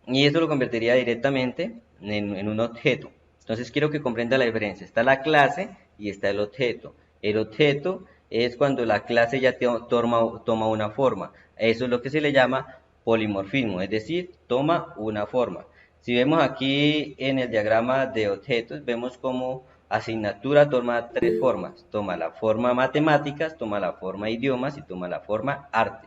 Y eso lo convertiría directamente en un objeto. Entonces quiero que comprenda la diferencia. Está la clase y está el objeto. El objeto es cuando la clase ya toma una forma. Eso es lo que se le llama polimorfismo, es decir, toma una forma. Si vemos aquí en el diagrama de objetos, vemos cómo asignatura toma tres formas. Toma la forma matemáticas, toma la forma idiomas y toma la forma arte.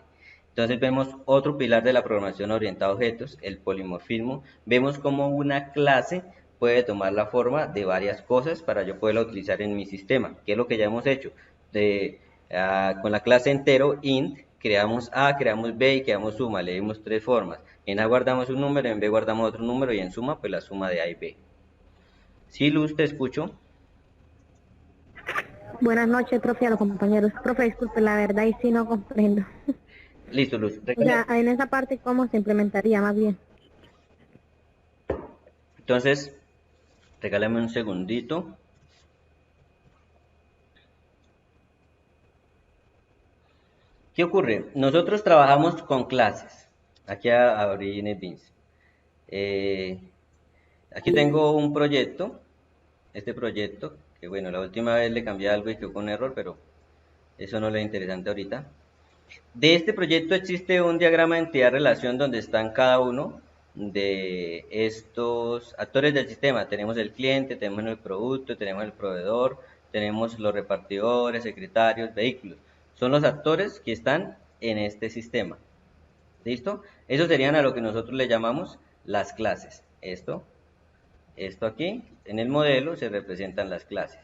Entonces vemos otro pilar de la programación orientada a objetos, el polimorfismo. Vemos cómo una clase puede tomar la forma de varias cosas para yo poderla utilizar en mi sistema, que es lo que ya hemos hecho. Con la clase entero, int, creamos A, creamos B y creamos suma, le dimos tres formas. En A guardamos un número, en B guardamos otro número y en suma pues la suma de A y B. Sí, Luz, te escucho. Buenas noches, profe, a los compañeros. Profe, disculpe, la verdad y sí no comprendo. Listo, Luz. O sea, en esa parte, ¿cómo se implementaría más bien? Entonces, regálame un segundito. ¿Qué ocurre? Nosotros trabajamos con clases. Aquí abrí NetBeans. Aquí tengo un proyecto. Este proyecto, que bueno, la última vez le cambié algo y quedó con un error, pero eso no es interesante ahorita. De este proyecto existe un diagrama de entidad-relación donde están cada uno de estos actores del sistema. Tenemos el cliente, tenemos el producto, tenemos el proveedor, tenemos los repartidores, secretarios, vehículos. Son los actores que están en este sistema. ¿Listo? Esos serían a lo que nosotros le llamamos las clases. Esto aquí, en el modelo se representan las clases.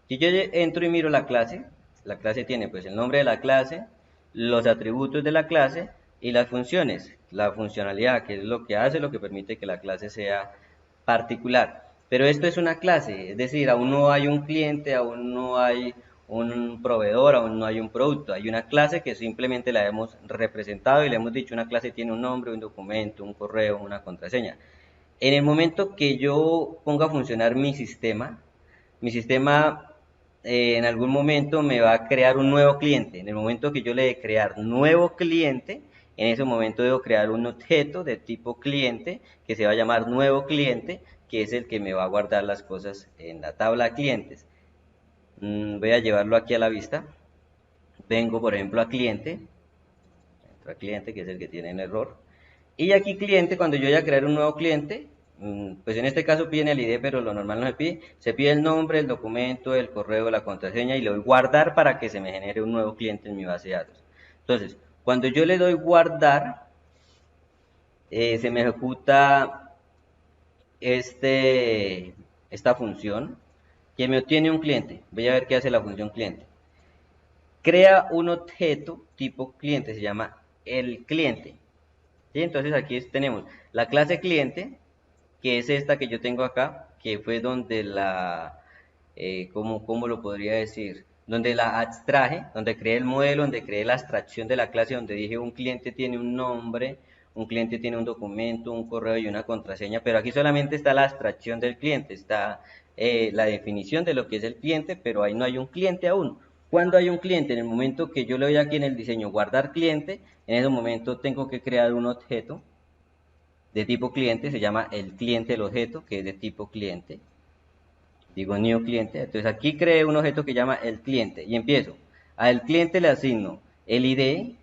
Si yo entro y miro la clase tiene pues el nombre de la clase, los atributos de la clase y las funciones, la funcionalidad, que es lo que hace, lo que permite que la clase sea particular. Pero esto es una clase, es decir, aún no hay un cliente, aún no hay un proveedor, aún no hay un producto, hay una clase que simplemente la hemos representado y le hemos dicho una clase tiene un nombre, un documento, un correo, una contraseña. En el momento que yo ponga a funcionar mi sistema en algún momento me va a crear un nuevo cliente. En el momento que yo le dé crear nuevo cliente, en ese momento debo crear un objeto de tipo cliente que se va a llamar nuevo cliente, que es el que me va a guardar las cosas en la tabla de clientes. Voy a llevarlo aquí a la vista. Vengo, por ejemplo, a cliente. Entro a cliente, que es el que tiene el error. Y aquí cliente, cuando yo voy a crear un nuevo cliente, pues en este caso piden el ID, pero lo normal no se pide el nombre, el documento, el correo, la contraseña y le doy guardar para que se me genere un nuevo cliente en mi base de datos. Entonces, cuando yo le doy guardar, se me ejecuta esta función que me obtiene un cliente. Voy a ver qué hace la función cliente. Crea un objeto tipo cliente, se llama el cliente. ¿Sí? Entonces aquí tenemos la clase cliente, que es esta que yo tengo acá, que fue donde ¿cómo lo podría decir? Donde la abstraje, donde creé el modelo, donde creé la abstracción de la clase, donde dije un cliente tiene un nombre, un cliente tiene un documento, un correo y una contraseña, pero aquí solamente está la abstracción del cliente, está la definición de lo que es el cliente, pero ahí no hay un cliente aún. Cuando hay un cliente, en el momento que yo le doy aquí en el diseño guardar cliente, en ese momento tengo que crear un objeto de tipo cliente, se llama el cliente del objeto, que es de tipo cliente. Digo new cliente, entonces aquí creé un objeto que llama el cliente y empiezo. Al cliente le asigno el ID,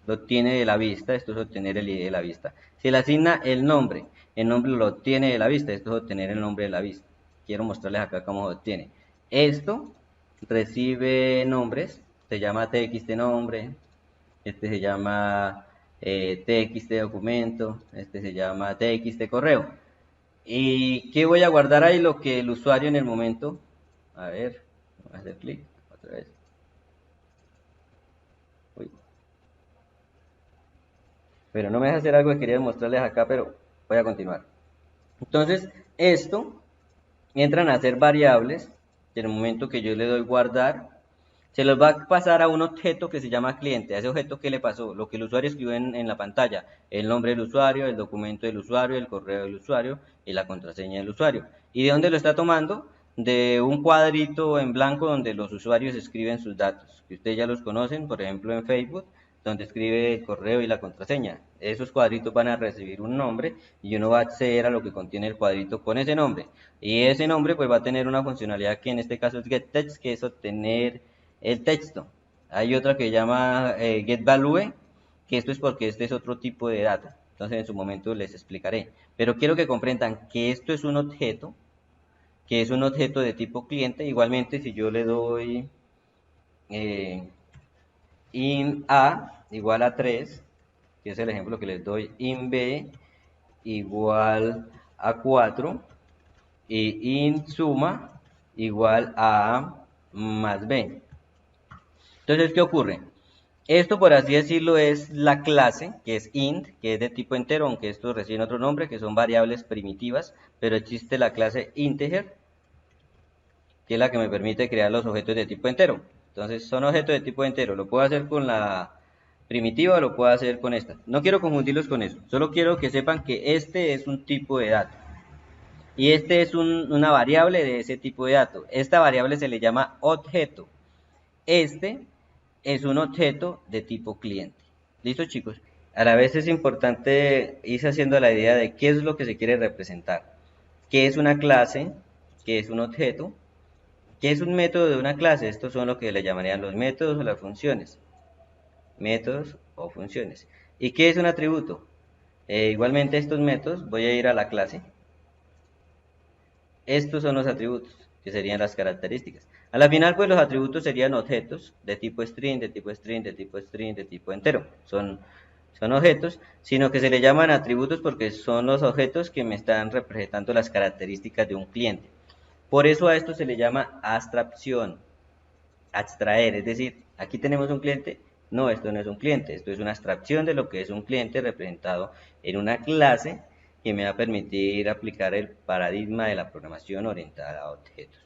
lo obtiene de la vista, esto es obtener el ID de la vista. Se le asigna el nombre lo obtiene de la vista, esto es obtener el nombre de la vista. Quiero mostrarles acá cómo se obtiene. Esto recibe nombres, se llama txt nombre, este se llama txt documento, este se llama txt correo. ¿Y qué voy a guardar ahí? Lo que el usuario en el momento, a ver, voy a hacer clic otra vez. Uy. Pero no me deja hacer algo que quería mostrarles acá, pero voy a continuar. Entonces, esto entran a ser variables. En el momento que yo le doy guardar, se los va a pasar a un objeto que se llama cliente. A ese objeto, ¿qué le pasó? Lo que el usuario escribió en la pantalla. El nombre del usuario, el documento del usuario, el correo del usuario y la contraseña del usuario. ¿Y de dónde lo está tomando? De un cuadrito en blanco donde los usuarios escriben sus datos, que ustedes ya los conocen, por ejemplo en Facebook, donde escribe el correo y la contraseña. Esos cuadritos van a recibir un nombre y uno va a acceder a lo que contiene el cuadrito con ese nombre. Y ese nombre pues va a tener una funcionalidad que en este caso es getText, que es obtener el texto. Hay otra que se llama getValue, que esto es porque este es otro tipo de data. Entonces en su momento les explicaré. Pero quiero que comprendan que esto es un objeto, que es un objeto de tipo cliente. Igualmente si yo le doy int a igual a 3, que es el ejemplo que les doy, int b igual a 4 y int suma igual a a más b. Entonces, ¿qué ocurre? Esto, por así decirlo, es la clase, que es int, que es de tipo entero, aunque esto recibe otro nombre, que son variables primitivas, pero existe la clase integer, que es la que me permite crear los objetos de tipo entero. Entonces, son objetos de tipo entero. Lo puedo hacer con la primitiva o lo puedo hacer con esta. No quiero confundirlos con eso. Solo quiero que sepan que este es un tipo de dato. Y este es una variable de ese tipo de dato. Esta variable se le llama objeto. Este es un objeto de tipo cliente. ¿Listo, chicos? A la vez es importante irse haciendo la idea de qué es lo que se quiere representar. ¿Qué es una clase? ¿Qué es un objeto? ¿Qué es un método de una clase? Estos son lo que le llamarían los métodos o las funciones. Métodos o funciones. ¿Y qué es un atributo? Igualmente estos métodos, voy a ir a la clase. Estos son los atributos, que serían las características. A la final, pues los atributos serían objetos de tipo string, de tipo string, de tipo string, de tipo entero. Son objetos, sino que se le llaman atributos porque son los objetos que me están representando las características de un cliente. Por eso a esto se le llama abstracción, abstraer, es decir, aquí tenemos un cliente, no, esto no es un cliente, esto es una abstracción de lo que es un cliente representado en una clase que me va a permitir aplicar el paradigma de la programación orientada a objetos.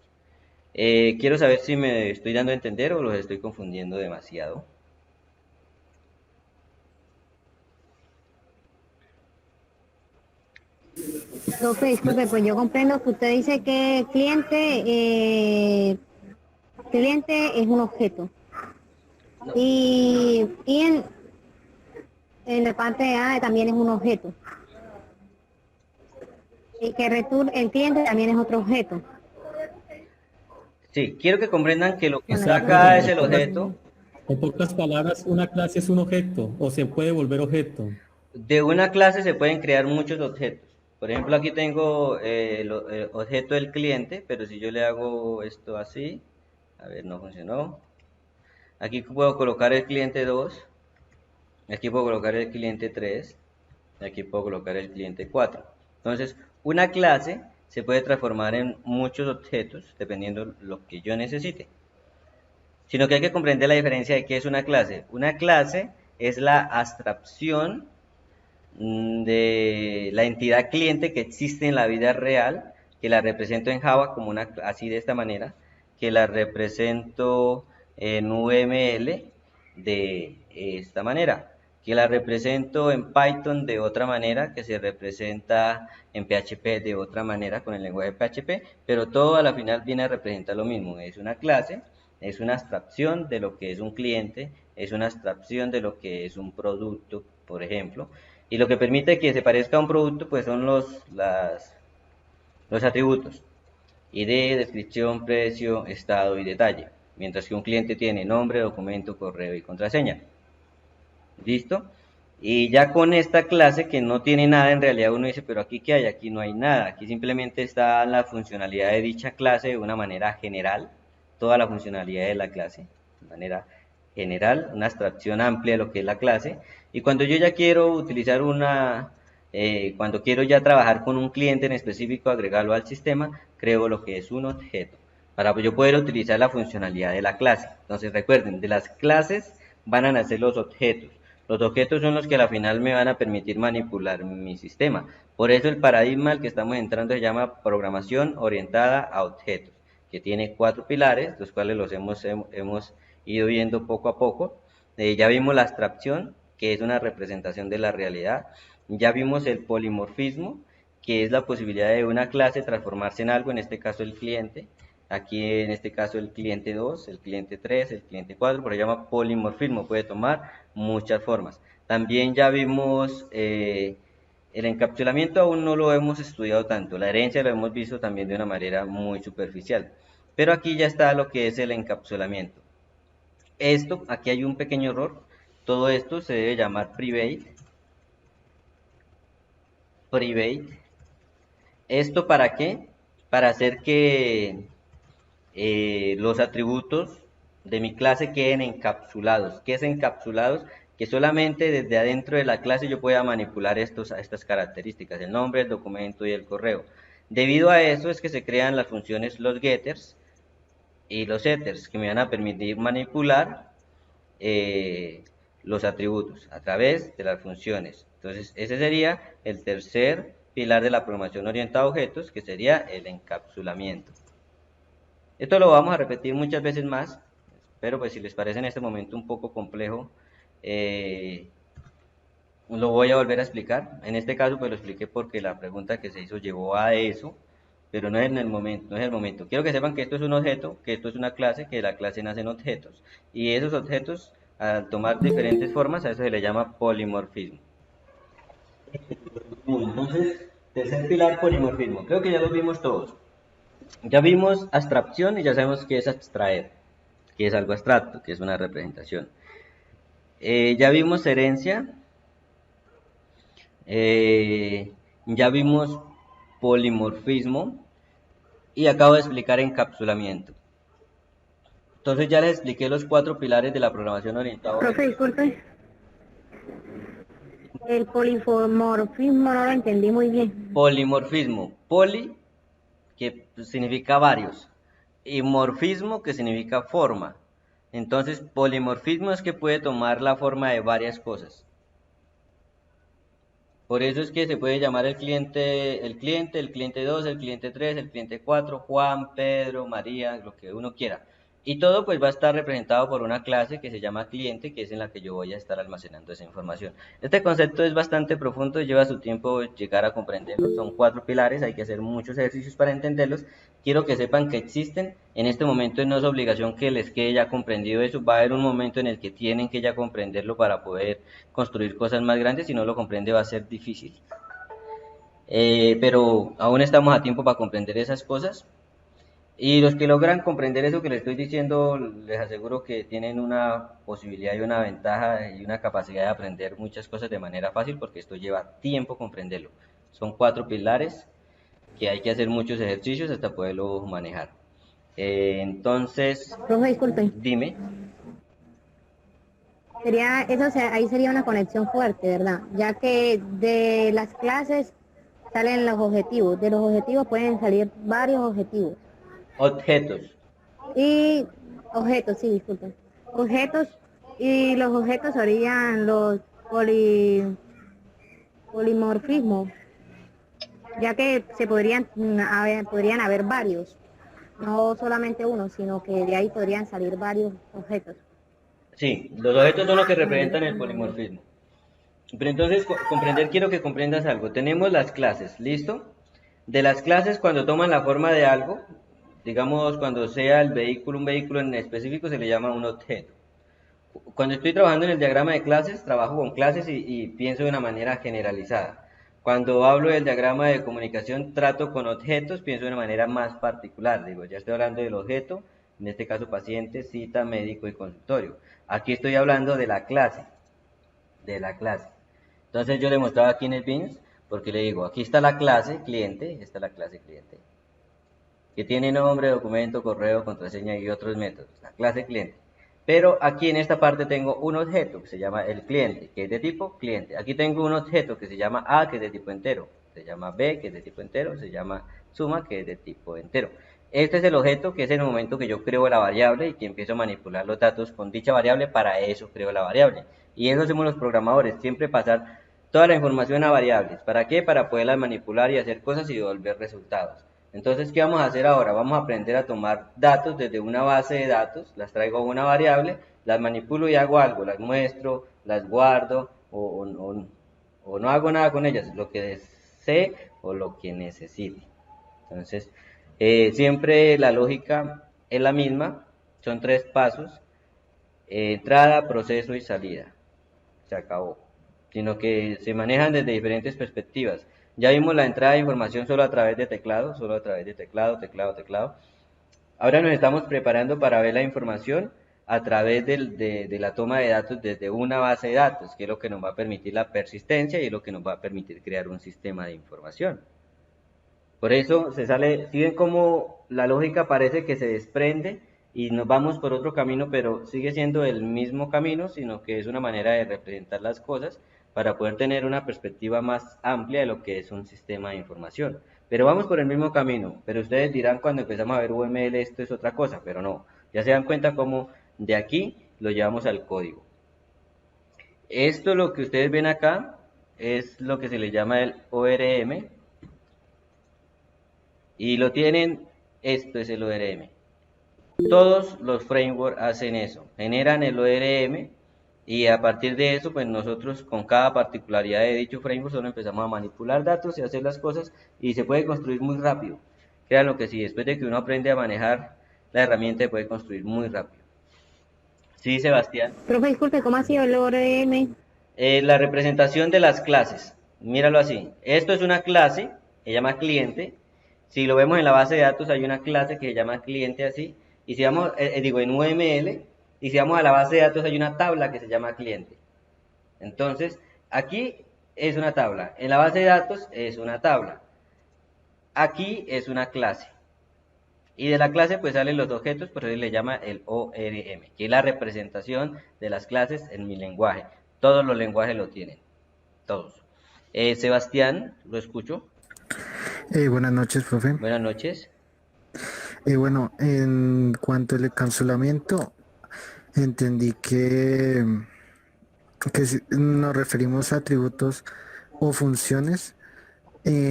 Quiero saber si me estoy dando a entender o los estoy confundiendo demasiado. Profe, disculpe, pues yo comprendo que usted dice que cliente es un objeto. Y en la parte A también es un objeto. Y que return el cliente también es otro objeto. Sí, quiero que comprendan que lo que está Exacto, acá es el objeto. En pocas palabras, una clase es un objeto o se puede volver objeto. De una clase se pueden crear muchos objetos. Por ejemplo, aquí tengo el objeto del cliente, pero si yo le hago esto así, a ver, no funcionó. Aquí puedo colocar el cliente 2, aquí puedo colocar el cliente 3, y aquí puedo colocar el cliente 4. Entonces, una clase se puede transformar en muchos objetos dependiendo lo que yo necesite. Sino que hay que comprender la diferencia de qué es una clase. Una clase es la abstracción de la entidad cliente que existe en la vida real, que la represento en Java como así de esta manera, que la represento en UML de esta manera, que la represento en Python de otra manera, que se representa en PHP de otra manera con el lenguaje PHP, pero todo a la final viene a representar lo mismo. Es una clase, es una abstracción de lo que es un cliente, es una abstracción de lo que es un producto, por ejemplo, y lo que permite que se parezca a un producto pues son los atributos: ID, descripción, precio, estado y detalle, mientras que un cliente tiene nombre, documento, correo y contraseña. ¿Listo? Y ya con esta clase que no tiene nada, en realidad uno dice, pero aquí ¿qué hay? Aquí no hay nada, aquí simplemente está la funcionalidad de dicha clase de una manera general, toda la funcionalidad de la clase, de manera general, una abstracción amplia de lo que es la clase. Y cuando yo ya quiero utilizar cuando quiero ya trabajar con un cliente en específico, agregarlo al sistema, creo lo que es un objeto, para yo poder utilizar la funcionalidad de la clase. Entonces recuerden, de las clases van a nacer los objetos. Los objetos son los que al final me van a permitir manipular mi sistema. Por eso el paradigma al que estamos entrando se llama programación orientada a objetos, que tiene 4 pilares, los cuales los hemos ido viendo poco a poco. Ya vimos la abstracción, que es una representación de la realidad. Ya vimos el polimorfismo, que es la posibilidad de una clase transformarse en algo, en este caso el cliente. Aquí en este caso el cliente 2, el cliente 3, el cliente 4, por eso se llama polimorfismo, puede tomar muchas formas. También ya vimos el encapsulamiento, aún no lo hemos estudiado tanto, la herencia lo hemos visto también de una manera muy superficial, pero aquí ya está lo que es el encapsulamiento. Aquí hay un pequeño error, todo esto se debe llamar private. ¿Esto para qué? Para hacer que los atributos de mi clase queden encapsulados. ¿Qué es encapsulados? Que solamente desde adentro de la clase yo pueda manipular estas características, el nombre, el documento y el correo. Debido a eso es que se crean las funciones los getters y los setters, que me van a permitir manipular los atributos a través de las funciones. Entonces ese sería el tercer pilar de la programación orientada a objetos, que sería el encapsulamiento. Esto lo vamos a repetir muchas veces más, pero pues si les parece en este momento un poco complejo, lo voy a volver a explicar. En este caso pues lo expliqué porque la pregunta que se hizo llevó a eso, pero no es en el momento, no es el momento. Quiero que sepan que esto es un objeto, que esto es una clase, que de la clase nacen objetos, y esos objetos al tomar diferentes formas a eso se le llama polimorfismo. Entonces, tercer pilar, polimorfismo. Creo que ya los vimos todos. Ya vimos abstracción y ya sabemos qué es abstraer, que es algo abstracto, que es una representación. Ya vimos herencia, ya vimos polimorfismo y acabo de explicar encapsulamiento. Entonces ya les expliqué los 4 pilares de la programación orientada. Profe, disculpe. El polimorfismo no lo entendí muy bien. Polimorfismo, poli, que significa varios, y morfismo, que significa forma. Entonces, polimorfismo es que puede tomar la forma de varias cosas. Por eso es que se puede llamar el cliente 2, el cliente 3, el cliente 4, Juan, Pedro, María, lo que uno quiera. Y todo pues va a estar representado por una clase que se llama cliente, que es en la que yo voy a estar almacenando esa información. Este concepto es bastante profundo, lleva su tiempo llegar a comprenderlo. Son 4 pilares, hay que hacer muchos ejercicios para entenderlos. Quiero que sepan que existen. En este momento no es obligación que les quede ya comprendido eso. Va a haber un momento en el que tienen que ya comprenderlo para poder construir cosas más grandes. Si no lo comprende va a ser difícil. Pero aún estamos a tiempo para comprender esas cosas. Y los que logran comprender eso que les estoy diciendo, les aseguro que tienen una posibilidad y una ventaja y una capacidad de aprender muchas cosas de manera fácil, porque esto lleva tiempo comprenderlo. Son 4 pilares que hay que hacer muchos ejercicios hasta poderlo manejar. Entonces, Profe, disculpe. dime. Ahí sería una conexión fuerte, ¿verdad? Ya que de las clases salen los objetivos. De los objetivos pueden salir varios objetivos. Objetos. Y objetos, sí, disculpen. Objetos, y los objetos serían los polimorfismos, ya que podrían haber varios, no solamente uno, sino que de ahí podrían salir varios objetos. Sí, los objetos son los que representan el polimorfismo. Pero entonces, comprender, quiero que comprendas algo. Tenemos las clases, ¿listo? De las clases, cuando toman la forma de algo, digamos, cuando sea el vehículo, un vehículo en específico, se le llama un objeto. Cuando estoy trabajando en el diagrama de clases, trabajo con clases y pienso de una manera generalizada. Cuando hablo del diagrama de comunicación, trato con objetos, pienso de una manera más particular. Digo, ya estoy hablando del objeto, en este caso paciente, cita, médico y consultorio. Aquí estoy hablando de la clase, Entonces yo le mostraba aquí en el BINS, porque le digo, aquí está la clase cliente, esta es la clase cliente, que tiene nombre, documento, correo, contraseña y otros métodos, la clase cliente. Pero aquí en esta parte tengo un objeto que se llama el cliente, que es de tipo cliente. Aquí tengo un objeto que se llama A, que es de tipo entero. Se llama B, que es de tipo entero. Se llama suma, que es de tipo entero. Este es el objeto que es en el momento que yo creo la variable y que empiezo a manipular los datos con dicha variable. Para eso creo la variable. Y eso hacemos los programadores, siempre pasar toda la información a variables. ¿Para qué? Para poderlas manipular y hacer cosas y devolver resultados. Entonces, ¿qué vamos a hacer ahora? Vamos a aprender a tomar datos desde una base de datos, las traigo a una variable, las manipulo y hago algo, las muestro, las guardo o no hago nada con ellas, lo que desee o lo que necesite. Entonces, siempre la lógica es la misma, son 3 pasos, entrada, proceso y salida. Se acabó. Sino que se manejan desde diferentes perspectivas. Ya vimos la entrada de información solo a través de teclado, teclado. Ahora nos estamos preparando para ver la información a través de la toma de datos desde una base de datos, que es lo que nos va a permitir la persistencia y es lo que nos va a permitir crear un sistema de información. Por eso se sale, si ven cómo la lógica parece que se desprende y nos vamos por otro camino, pero sigue siendo el mismo camino, sino que es una manera de representar las cosas para poder tener una perspectiva más amplia de lo que es un sistema de información. Pero vamos por el mismo camino, pero ustedes dirán cuando empezamos a ver UML esto es otra cosa, pero no, ya se dan cuenta cómo de aquí lo llevamos al código. Esto lo que ustedes ven acá es lo que se le llama el ORM y lo tienen, esto es el ORM. Todos los frameworks hacen eso, generan el ORM y a partir de eso, pues nosotros con cada particularidad de dicho framework solo empezamos a manipular datos y hacer las cosas y se puede construir muy rápido. Créanlo que sí, después de que uno aprende a manejar la herramienta se puede construir muy rápido. Sí, Sebastián. Profe, disculpe, ¿cómo ha sido el ORM? La representación de las clases, míralo así. Esto es una clase, se llama cliente. Si lo vemos en la base de datos hay una clase que se llama cliente así. Y si vamos, en UML, y si vamos a la base de datos hay una tabla que se llama cliente. Entonces, aquí es una tabla, en la base de datos es una tabla. Aquí es una clase. Y de la clase pues salen los objetos, por eso le llama el ORM, que es la representación de las clases en mi lenguaje. Todos los lenguajes lo tienen, todos. Sebastián, lo escucho. Buenas noches, profe. Buenas noches. Bueno, en cuanto al encapsulamiento, entendí que si nos referimos a atributos o funciones.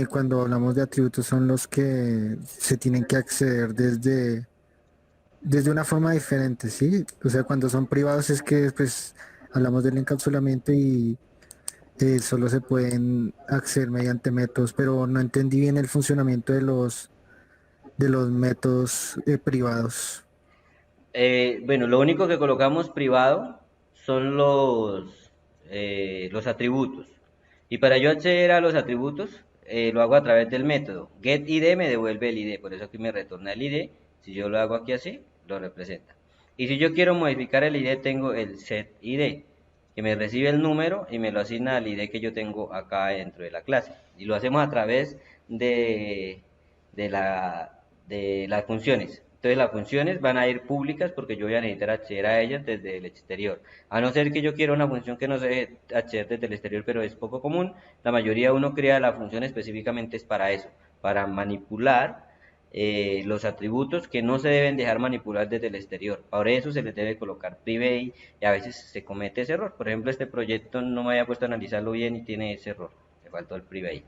Cuando hablamos de atributos son los que se tienen que acceder desde una forma diferente, ¿sí? O sea, cuando son privados es que pues hablamos del encapsulamiento y solo se pueden acceder mediante métodos, pero no entendí bien el funcionamiento de los métodos privados. Bueno, lo único que colocamos privado son los atributos. Y para yo acceder a los atributos, lo hago a través del método. GetID me devuelve el ID, por eso aquí me retorna el ID. Si yo lo hago aquí así, lo representa. Y si yo quiero modificar el ID, tengo el setID, que me recibe el número y me lo asigna al ID que yo tengo acá dentro de la clase. Y lo hacemos a través de, de las funciones. Entonces las funciones van a ir públicas porque yo voy a necesitar acceder a ellas desde el exterior. A no ser que yo quiera una función que no se deje acceder desde el exterior, pero es poco común, la mayoría uno crea la función específicamente es para eso, para manipular los atributos que no se deben dejar manipular desde el exterior. Por eso se les debe colocar private y a veces se comete ese error. Por ejemplo, este proyecto no me había puesto a analizarlo bien y tiene ese error, le faltó el private.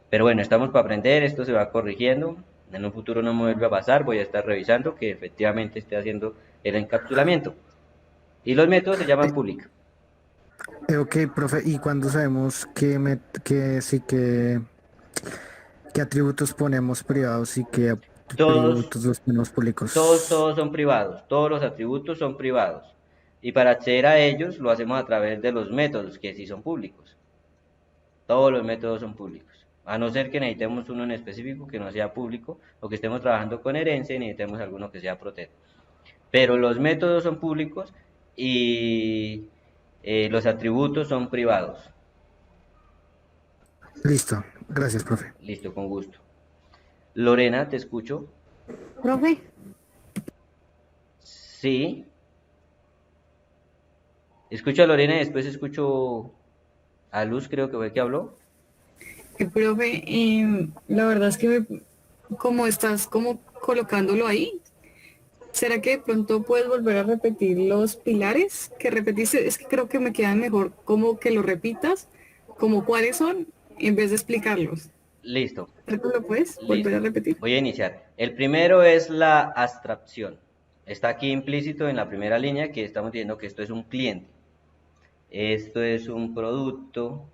Pero bueno, estamos para aprender, esto se va corrigiendo. En un futuro no me vuelve a pasar, voy a estar revisando que efectivamente esté haciendo el encapsulamiento. Y los métodos se llaman public. Ok, profe, ¿y cuándo sabemos qué atributos ponemos privados y qué Todos, atributos los ponemos públicos? todos son privados, todos los atributos son privados. Y para acceder a ellos lo hacemos a través de los métodos, que sí son públicos. Todos los métodos son públicos. A no ser que necesitemos uno en específico que no sea público, o que estemos trabajando con herencia y necesitemos alguno que sea protegido. Pero los métodos son públicos y los atributos son privados. Listo, gracias, profe. Listo, con gusto. Lorena, te escucho. Profe, Sí. Escucho a Lorena y después escucho a Luz, creo que fue que habló. Profe, la verdad es que como estás como colocándolo ahí, ¿será que de pronto puedes volver a repetir los pilares que repetiste? Es que creo que me queda mejor como que lo repitas, como cuáles son, en vez de explicarlos. Listo, ¿Creo que lo puedes volver a listo. repetir? Voy a iniciar. El primero es la abstracción. Está aquí implícito en la primera línea que estamos diciendo que esto es un cliente. Esto es un producto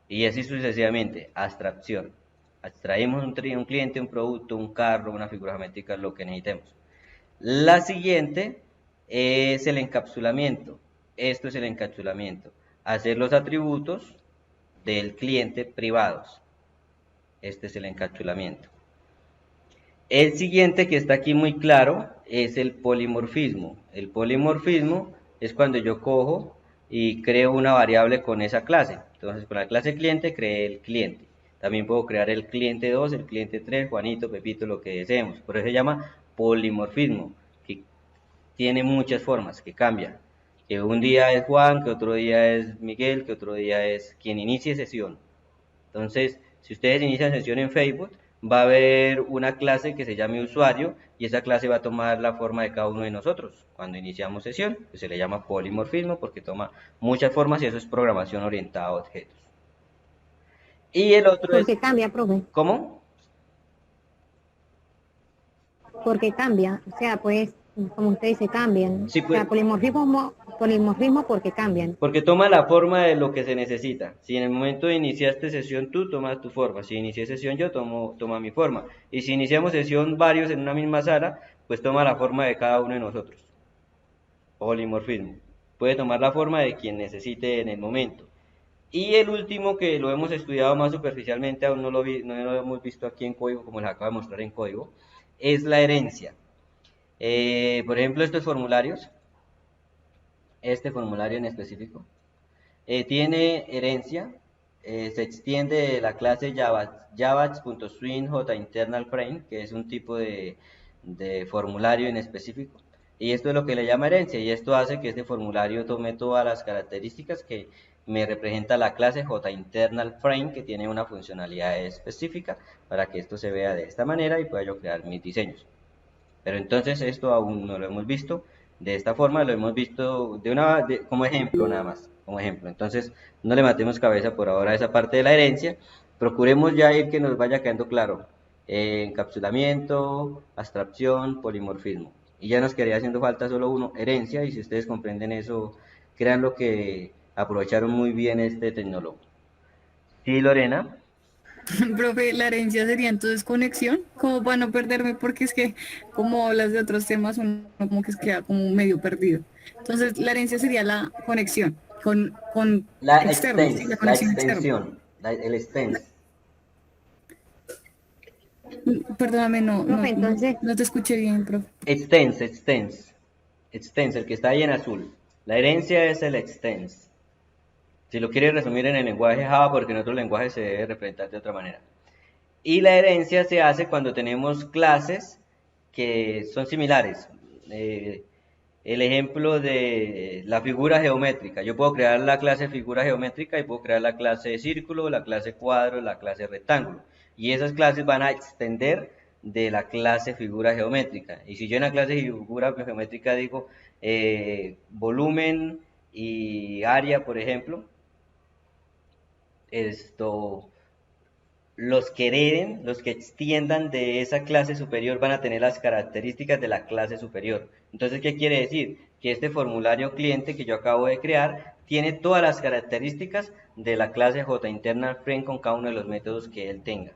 y así sucesivamente. Abstracción. Abstraemos un cliente, un producto, un carro, una figura geométrica, lo que necesitemos. La siguiente es el encapsulamiento. Esto es el encapsulamiento. Hacer los atributos del cliente privados. Este es el encapsulamiento. El siguiente que está aquí muy claro es el polimorfismo. El polimorfismo es cuando yo cojo y creo una variable con esa clase. Entonces con la clase cliente creé el cliente. También puedo crear el cliente 2, el cliente 3, Juanito, Pepito, lo que deseemos. Por eso se llama polimorfismo, que tiene muchas formas, que cambia. Que un día es Juan, que otro día es Miguel, que otro día es quien inicie sesión. Entonces, si ustedes inician sesión en Facebook, va a haber una clase que se llame usuario y esa clase va a tomar la forma de cada uno de nosotros. Cuando iniciamos sesión, pues se le llama polimorfismo porque toma muchas formas y eso es programación orientada a objetos. Y el otro es... porque cambia, profe, ¿Cómo? porque cambia, o sea, pues, como usted dice, cambian. Sí, O pues, sea, polimorfismo porque cambian. porque toma la forma de lo que se necesita. Si en el momento de iniciaste sesión tú tomas tu forma, si inicié sesión yo toma mi forma. Y si iniciamos sesión varios en una misma sala, pues toma la forma de cada uno de nosotros. Polimorfismo. Puede tomar la forma de quien necesite en el momento. Y el último que lo hemos estudiado más superficialmente, aún no lo hemos visto aquí en código como les acabo de mostrar en código, es la herencia. Por ejemplo, estos formularios, este formulario en específico, tiene herencia, se extiende de la clase javax.swing.internalFrame, que es un tipo de formulario en específico. Y esto es lo que le llama herencia, y esto hace que este formulario tome todas las características que me representa la clase JInternalFrame, que tiene una funcionalidad específica para que esto se vea de esta manera y pueda yo crear mis diseños. Pero entonces esto aún no lo hemos visto de esta forma, lo hemos visto como ejemplo nada más, como ejemplo. Entonces no le matemos cabeza por ahora a esa parte de la herencia, procuremos ya ir que nos vaya quedando claro. Encapsulamiento, abstracción, polimorfismo. y ya nos quedaría haciendo falta solo uno, herencia, y si ustedes comprenden eso, créanlo que aprovecharon muy bien este tecnólogo. Sí, Lorena. Profe, la herencia sería entonces conexión, como para no perderme, porque es que como hablas de otros temas, uno como que se queda como medio perdido. Entonces, la herencia sería la conexión con externos, ¿sí? La La conexión externa. extensión, el extens. Perdóname, Profe, entonces, no te escuché bien, profe. Extens, el que está ahí en azul. La herencia es el extens. Si lo quieres resumir en el lenguaje Java, porque en otro lenguaje se debe representar de otra manera. Y la herencia se hace cuando tenemos clases que son similares. El ejemplo de la figura geométrica. Yo puedo crear la clase figura geométrica y puedo crear la clase círculo, la clase cuadro, la clase rectángulo. Y esas clases van a extender de la clase figura geométrica. Y si yo en la clase figura geométrica digo volumen y área, por ejemplo, los que hereden, los que extiendan de esa clase superior van a tener las características de la clase superior. Entonces, ¿qué quiere decir? Que este formulario cliente que yo acabo de crear tiene todas las características de la clase JInternalFrame con cada uno de los métodos que él tenga.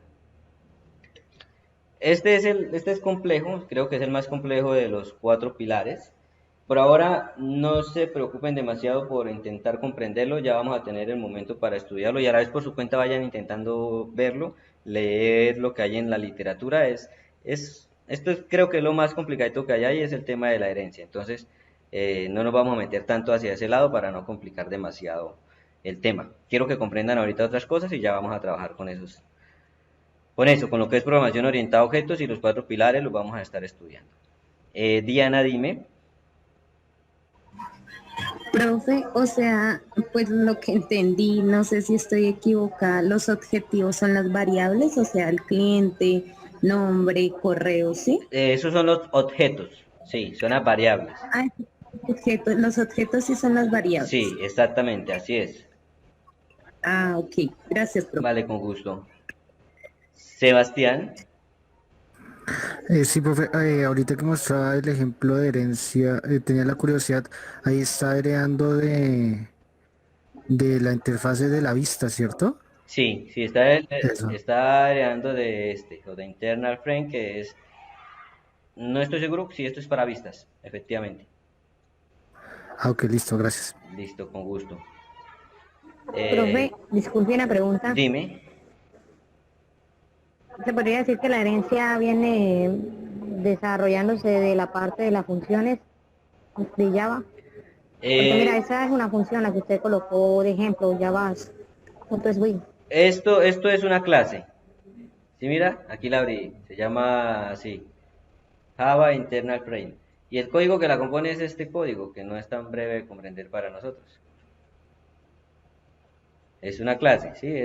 Este es complejo, creo que es el más complejo de los 4 pilares. Por ahora no se preocupen demasiado por intentar comprenderlo, ya vamos a tener el momento para estudiarlo y a la vez por su cuenta vayan intentando verlo, leer lo que hay en la literatura. Esto creo que es lo más complicado que hay ahí, es el tema de la herencia. Entonces no nos vamos a meter tanto hacia ese lado para no complicar demasiado el tema. Quiero que comprendan ahorita otras cosas y ya vamos a trabajar con eso, con lo que es programación orientada a objetos y los 4 pilares los vamos a estar estudiando. Diana, dime. Profe, o sea, pues lo que entendí, no sé si estoy equivocada, los objetivos son las variables, o sea, el cliente, nombre, correo, ¿sí? Esos son los objetos, sí, son las variables. Ah, los objetos sí son las variables. Sí, exactamente, así es. Ah, ok, gracias, profe. Vale, con gusto. Sebastián. Sí, profe, ahorita que mostraba el ejemplo de herencia, tenía la curiosidad, ahí está heredando de la interfase de la vista, ¿cierto? Sí, Eso. está heredando o de internal frame, que es, no estoy seguro si esto es para vistas, efectivamente. Ah, ok, listo, gracias. Listo, con gusto. Profe, disculpe una pregunta. Dime. ¿Se podría decir que la herencia viene desarrollándose de la parte de las funciones de Java? Porque mira, esa es una función la que usted colocó de ejemplo, Java.swing. Esto es una clase. ¿Sí, mira? Aquí la abrí. Se llama así. Java Internal Frame. Y el código que la compone es este código, que no es tan breve de comprender para nosotros. Es una clase, ¿sí?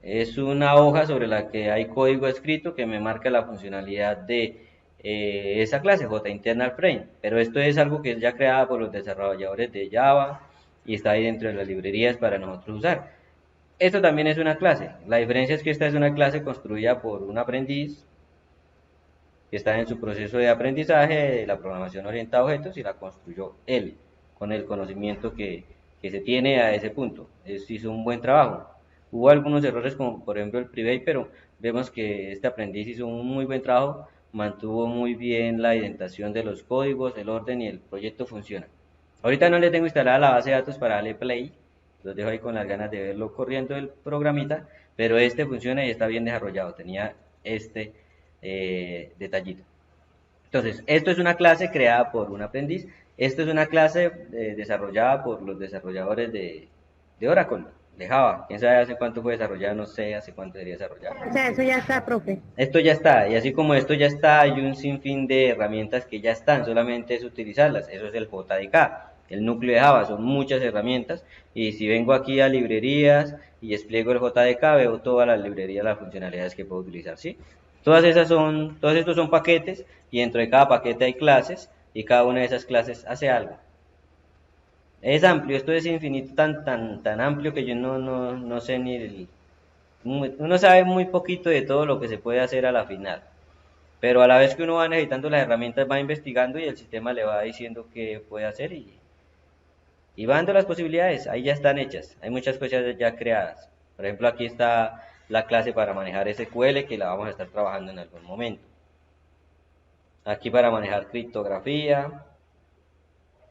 Es una hoja sobre la que hay código escrito que me marca la funcionalidad de esa clase, JInternalFrame. Pero esto es algo que es ya creado por los desarrolladores de Java y está ahí dentro de las librerías para nosotros usar. Esto también es una clase. La diferencia es que esta es una clase construida por un aprendiz que está en su proceso de aprendizaje de la programación orientada a objetos y la construyó él, con el conocimiento que se tiene a ese punto. Hizo un buen trabajo. Hubo algunos errores como por ejemplo el private, pero vemos que este aprendiz hizo un muy buen trabajo, mantuvo muy bien la indentación de los códigos, el orden y el proyecto funciona. Ahorita no le tengo instalada la base de datos para darle play, los dejo ahí con las ganas de verlo corriendo el programita, pero este funciona y está bien desarrollado, tenía este detallito. Entonces, esto es una clase creada por un aprendiz, esto es una clase desarrollada por los desarrolladores de Oracle, de Java. Quién sabe hace cuánto fue desarrollado, no sé hace cuánto debería desarrollar. O sea, eso ya está, profe. Esto ya está, y así como esto ya está, hay un sinfín de herramientas que ya están, solamente es utilizarlas. Eso es el JDK, el núcleo de Java, son muchas herramientas, y si vengo aquí a librerías y despliego el JDK, veo todas las librerías, las funcionalidades que puedo utilizar, ¿sí? Todos estos son paquetes, y dentro de cada paquete hay clases, y cada una de esas clases hace algo. Es amplio, esto es infinito, tan amplio que yo no sé uno sabe muy poquito de todo lo que se puede hacer a la final. Pero a la vez que uno va necesitando las herramientas, va investigando y el sistema le va diciendo qué puede hacer y va dando las posibilidades, ahí ya están hechas, hay muchas cosas ya creadas. Por ejemplo, aquí está la clase para manejar SQL que la vamos a estar trabajando en algún momento. Aquí para manejar criptografía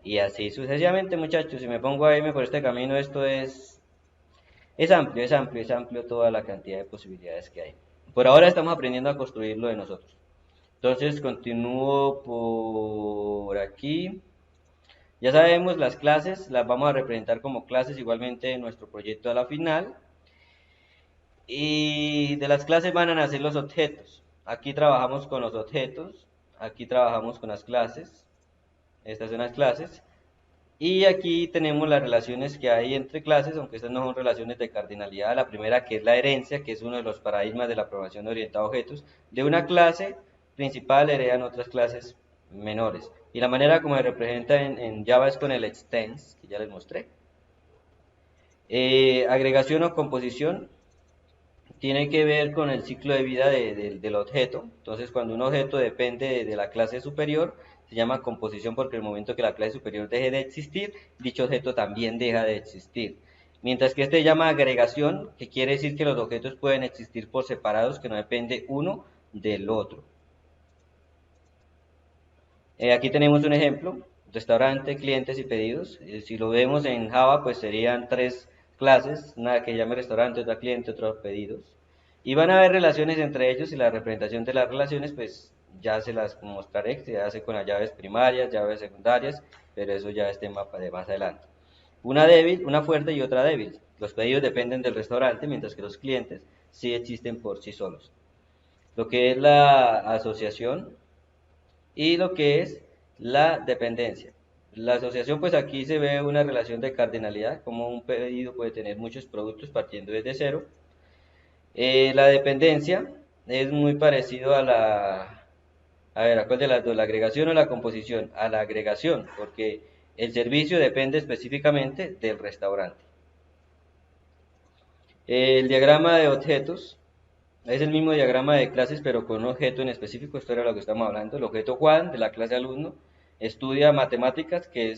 y así sucesivamente, muchachos. Si me pongo a irme por este camino, esto es amplio, es amplio toda la cantidad de posibilidades que hay. Por ahora estamos aprendiendo a construirlo de nosotros. Entonces continúo por aquí. Ya sabemos las clases, las vamos a representar como clases igualmente en nuestro proyecto a la final. Y de las clases van a nacer los objetos. Aquí trabajamos con los objetos, aquí trabajamos con las clases. Estas son las clases. Y aquí tenemos las relaciones que hay entre clases, aunque estas no son relaciones de cardinalidad. La primera, que es la herencia, que es uno de los paradigmas de la programación orientada a objetos. De una clase principal heredan otras clases menores. Y la manera como se representa en Java es con el extends, que ya les mostré. Agregación o composición tiene que ver con el ciclo de vida del objeto. Entonces, cuando un objeto depende de la clase superior, se llama composición porque en el momento que la clase superior deje de existir, dicho objeto también deja de existir. Mientras que este se llama agregación, que quiere decir que los objetos pueden existir por separados, que no depende uno del otro. Aquí tenemos un ejemplo, restaurante, clientes y pedidos. Si lo vemos en Java, pues serían tres clases, una que llame restaurante, otra cliente, otros pedidos. Y van a haber relaciones entre ellos y la representación de las relaciones, pues ya se las mostraré, se hace con las llaves primarias, llaves secundarias, pero eso ya es tema de más adelante. Una débil, una fuerte y otra débil. Los pedidos dependen del restaurante, mientras que los clientes sí existen por sí solos. Lo que es la asociación y lo que es la dependencia. La asociación, pues aquí se ve una relación de cardinalidad, como un pedido puede tener muchos productos partiendo desde cero. La dependencia es muy parecido a ¿a cuál de las dos? ¿La agregación o la composición? A la agregación, porque el servicio depende específicamente del restaurante. El diagrama de objetos es el mismo diagrama de clases, pero con un objeto en específico. Esto era lo que estamos hablando. El objeto Juan, de la clase alumno, estudia matemáticas, que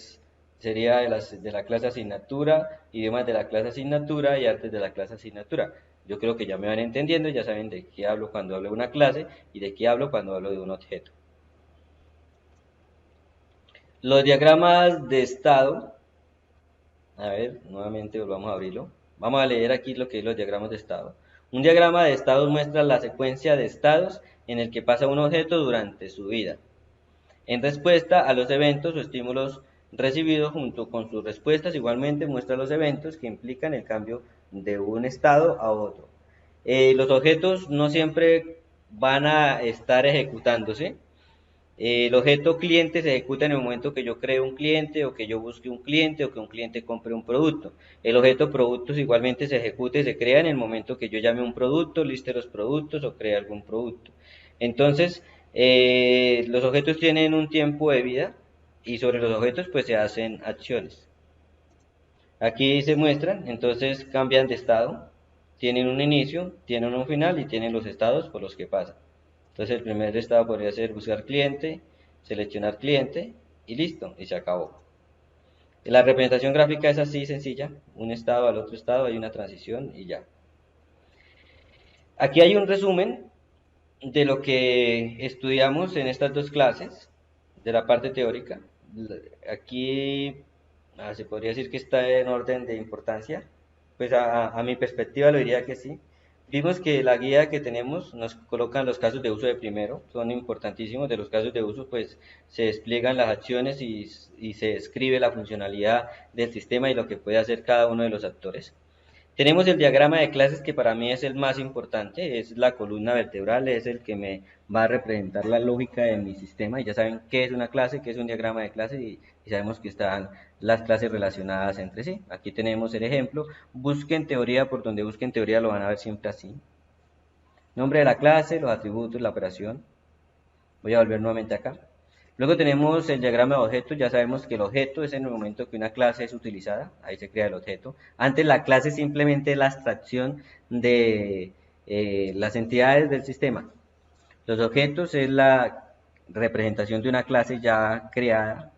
sería de la clase asignatura, idiomas de la clase asignatura y artes de la clase asignatura. Yo creo que ya me van entendiendo, ya saben de qué hablo cuando hablo de una clase y de qué hablo cuando hablo de un objeto. Los diagramas de estado, a ver, nuevamente volvamos a abrirlo. Vamos a leer aquí lo que es los diagramas de estado. Un diagrama de estados muestra la secuencia de estados en el que pasa un objeto durante su vida, en respuesta a los eventos o estímulos recibidos. Junto con sus respuestas igualmente muestra los eventos que implican el cambio de un estado a otro. Los objetos no siempre van a estar ejecutándose. El objeto cliente se ejecuta en el momento que yo creo un cliente, o que yo busque un cliente, o que un cliente compre un producto. El objeto productos igualmente se ejecuta y se crea en el momento que yo llame un producto, liste los productos o cree algún producto. Entonces, los objetos tienen un tiempo de vida y sobre los objetos pues se hacen acciones. Aquí se muestran, entonces cambian de estado, tienen un inicio, tienen un final y tienen los estados por los que pasan. Entonces el primer estado podría ser buscar cliente, seleccionar cliente y listo, y se acabó. La representación gráfica es así sencilla, un estado al otro estado, hay una transición y ya. Aquí hay un resumen de lo que estudiamos en estas dos clases, de la parte teórica. Aquí se podría decir que está en orden de importancia, pues a mi perspectiva lo diría que sí. Vimos que la guía que tenemos nos colocan los casos de uso de primero, son importantísimos. De los casos de uso pues se despliegan las acciones y se describe la funcionalidad del sistema y lo que puede hacer cada uno de los actores. Tenemos el diagrama de clases, que para mí es el más importante, es la columna vertebral, es el que me va a representar la lógica de mi sistema. Y ya saben qué es una clase, qué es un diagrama de clase, y sabemos que están las clases relacionadas entre sí. Aquí tenemos el ejemplo. Busquen teoría, por donde busquen teoría lo van a ver siempre así. Nombre de la clase, los atributos, la operación. Voy a volver nuevamente acá. Luego tenemos el diagrama de objetos. Ya sabemos que el objeto es en el momento que una clase es utilizada, ahí se crea el objeto. Antes la clase simplemente es la abstracción de las entidades del sistema. Los objetos es la representación de una clase ya creada,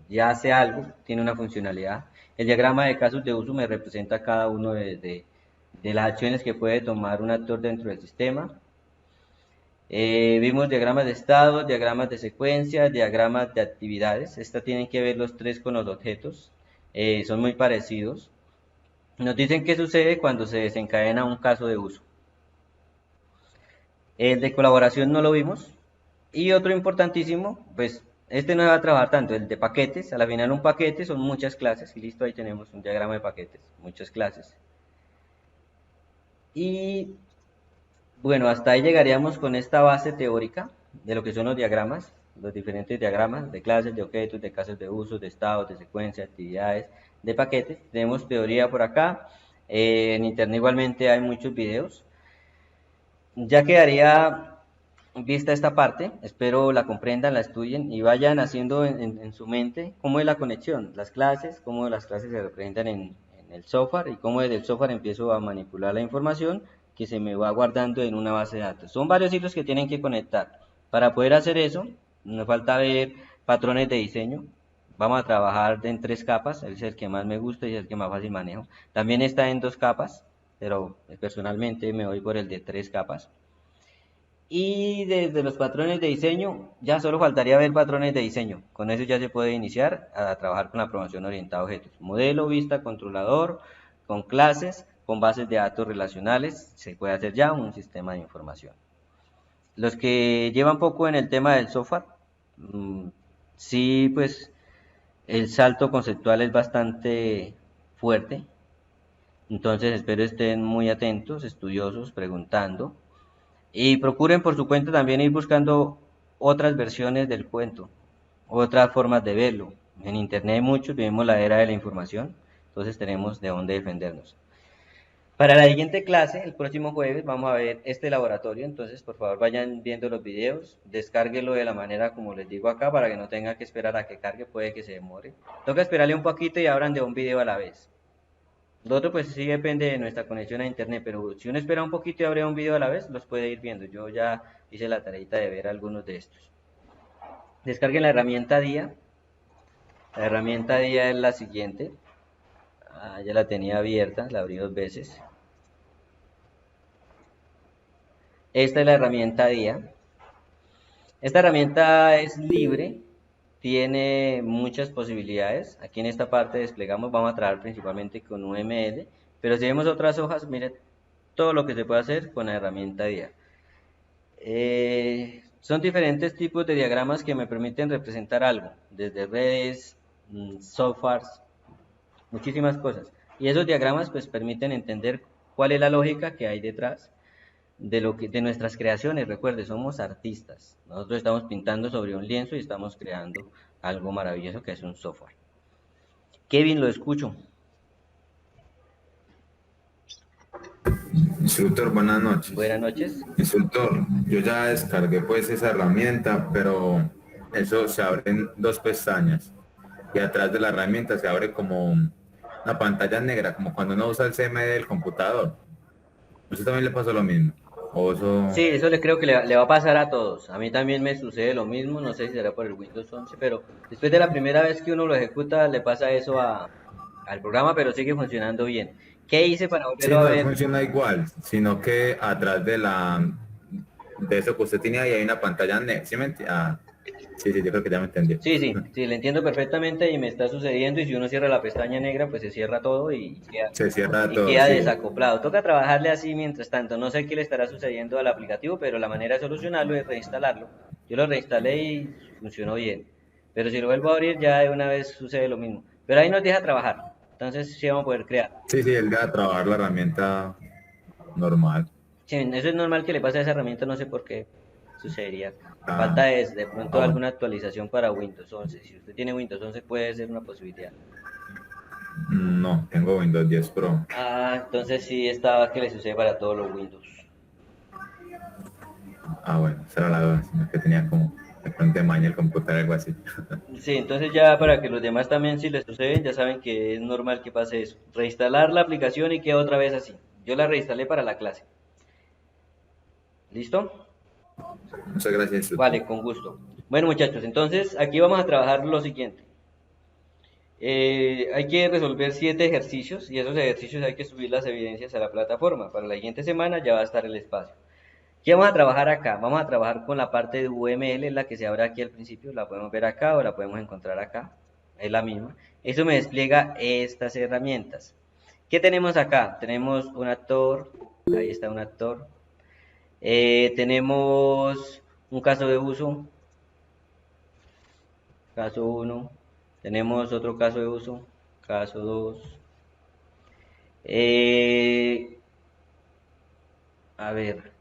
ya hace algo, tiene una funcionalidad. El diagrama de casos de uso me representa cada uno de las acciones que puede tomar un actor dentro del sistema. Vimos diagramas de estado, diagramas de secuencia, diagramas de actividades. Estas tienen que ver los tres con los objetos, son muy parecidos. Nos dicen qué sucede cuando se desencadena un caso de uso. El de colaboración no lo vimos. Y otro importantísimo, pues este no va a trabajar tanto, el de paquetes. A la final un paquete son muchas clases y listo, ahí tenemos un diagrama de paquetes, muchas clases. Y bueno, hasta ahí llegaríamos con esta base teórica de lo que son los diagramas, los diferentes diagramas de clases, de objetos, de casos de uso, de estados, de secuencia, actividades, de paquetes. Tenemos teoría por acá. En internet igualmente hay muchos videos. Ya quedaría vista esta parte, espero la comprendan, la estudien y vayan haciendo en su mente cómo es la conexión, las clases, cómo las clases se representan en el software y cómo desde el software empiezo a manipular la información que se me va guardando en una base de datos. Son varios hilos que tienen que conectar. Para poder hacer eso, nos falta ver patrones de diseño. Vamos a trabajar en 3 capas, es el que más me gusta y es el que más fácil manejo. También está en 2 capas, pero personalmente me voy por el de 3 capas. Y desde los patrones de diseño, ya solo faltaría ver patrones de diseño. Con eso ya se puede iniciar a trabajar con la programación orientada a objetos. Modelo, vista, controlador, con clases, con bases de datos relacionales, se puede hacer ya un sistema de información. Los que llevan poco en el tema del software, sí, pues el salto conceptual es bastante fuerte. Entonces espero estén muy atentos, estudiosos, preguntando. Y procuren por su cuenta también ir buscando otras versiones del cuento, otras formas de verlo. En internet hay muchos, vivimos la era de la información, entonces tenemos de dónde defendernos. Para la siguiente clase, el próximo jueves, vamos a ver este laboratorio, entonces por favor vayan viendo los videos, descárguenlo de la manera como les digo acá, para que no tengan que esperar a que cargue, puede que se demore. Toca esperarle un poquito y abran de un video a la vez. Lo otro pues sí depende de nuestra conexión a internet, pero si uno espera un poquito y abre un video a la vez, los puede ir viendo. Yo ya hice la tareita de ver algunos de estos. Descarguen la herramienta DIA. La herramienta DIA es la siguiente. Ya la tenía abierta, la abrí 2 veces. Esta es la herramienta DIA. Esta herramienta es libre. Tiene muchas posibilidades. Aquí en esta parte desplegamos, vamos a trabajar principalmente con UML, pero si vemos otras hojas, miren todo lo que se puede hacer con la herramienta DIA. Son diferentes tipos de diagramas que me permiten representar algo, desde redes, softwares, muchísimas cosas. Y esos diagramas pues permiten entender cuál es la lógica que hay detrás de nuestras creaciones. Recuerde, somos artistas, nosotros estamos pintando sobre un lienzo y estamos creando algo maravilloso que es un software. Kevin, lo escucho. Instructor, buenas noches. Buenas noches. Instructor, yo ya descargué pues esa herramienta, pero eso se abre en 2 pestañas y atrás de la herramienta se abre como una pantalla negra, como cuando uno usa el CMD del computador. ¿A usted también le pasó lo mismo? ¿O eso... Sí, eso le creo que le va a pasar a todos. A mí también me sucede lo mismo, no sé si será por el Windows 11, pero después de la primera vez que uno lo ejecuta le pasa eso al programa, pero sigue funcionando bien. ¿Qué hice para volverlo a ver? No funciona igual, sino que atrás de eso que usted tenía ahí hay una pantalla negra. ¿Sí me sí, yo creo que ya me entendí. Sí, le entiendo perfectamente y me está sucediendo, y si uno cierra la pestaña negra, pues se cierra todo y queda desacoplado. Toca trabajarle así mientras tanto. No sé qué le estará sucediendo al aplicativo, pero la manera de solucionarlo es reinstalarlo. Yo lo reinstalé y funcionó bien, pero si lo vuelvo a abrir ya de una vez sucede lo mismo. Pero ahí nos deja trabajar, entonces sí vamos a poder crear. Sí, él deja trabajar la herramienta normal. Sí, eso es normal que le pase a esa herramienta, no sé por qué sucedería. Falta es de pronto alguna actualización para Windows 11. Si usted tiene Windows 11 puede ser una posibilidad. No, tengo Windows 10 Pro. Entonces sí estaba que le sucede para todos los Windows. Bueno, esa era la duda, sino que tenía como de pronto de maña el computador, algo así. Sí, entonces ya para que los demás también si les suceden, ya saben que es normal que pase eso. Reinstalar la aplicación y queda otra vez así. Yo la reinstalé para la clase. ¿Listo? Muchas gracias. Vale, con gusto. Bueno, muchachos, entonces aquí vamos a trabajar lo siguiente. Hay que resolver 7 ejercicios y esos ejercicios hay que subir las evidencias a la plataforma. Para la siguiente semana ya va a estar el espacio. ¿Qué vamos a trabajar acá? Vamos a trabajar con la parte de UML, la que se abre aquí al principio, la podemos ver acá o la podemos encontrar acá, es la misma. Eso me despliega estas herramientas. ¿Qué tenemos acá? Tenemos un actor, ahí está un actor. Tenemos un caso de uso, caso 1. Tenemos otro caso de uso, caso 2. A ver,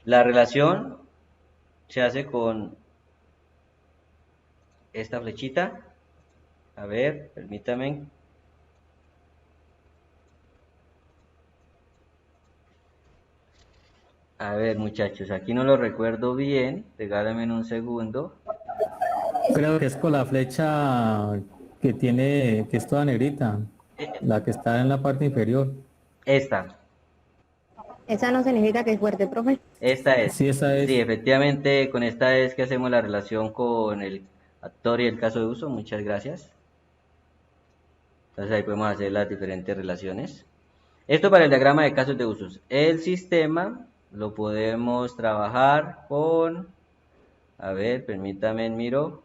la relación se hace con esta flechita. A ver, permítame. A ver, muchachos, aquí no lo recuerdo bien. Regálenme un segundo. Creo que es con la flecha que tiene, que es toda negrita, la que está en la parte inferior. Esta. Esa no significa que es fuerte, profe. Esta es. Sí, esa es. Sí, efectivamente, con esta es que hacemos la relación con el actor y el caso de uso. Muchas gracias. Entonces ahí podemos hacer las diferentes relaciones. Esto para el diagrama de casos de usos. El sistema lo podemos trabajar con, a ver, permítame, miro,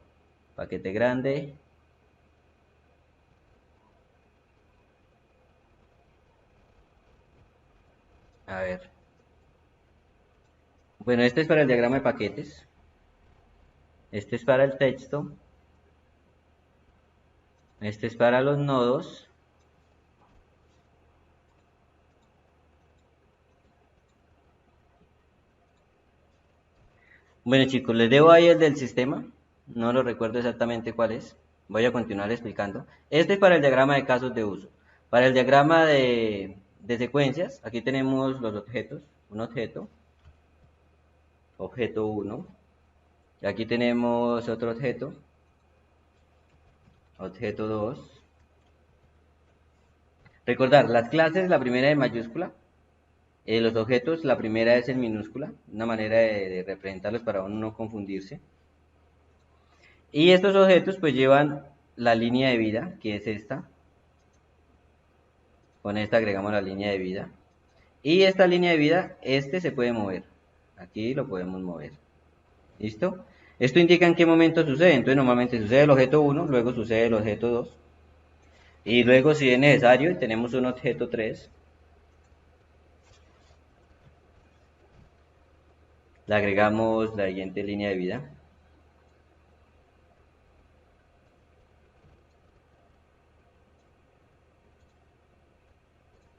paquete grande. A ver. Bueno, este es para el diagrama de paquetes. Este es para el texto. Este es para los nodos. Bueno, chicos, les debo ahí el del sistema. No lo recuerdo exactamente cuál es. Voy a continuar explicando. Este es para el diagrama de casos de uso. Para el diagrama de secuencias, aquí tenemos los objetos. Un objeto. Objeto 1. Y aquí tenemos otro objeto. Objeto 2. Recordar, las clases, la primera es mayúscula. Los objetos, la primera es en minúscula. Una manera de representarlos para uno no confundirse. Y estos objetos pues llevan la línea de vida, que es esta. Con esta agregamos la línea de vida. Y esta línea de vida, este se puede mover. Aquí lo podemos mover. ¿Listo? Esto indica en qué momento sucede. Entonces normalmente sucede el objeto 1, luego sucede el objeto 2. Y luego si es necesario, tenemos un objeto 3. Le agregamos la siguiente línea de vida.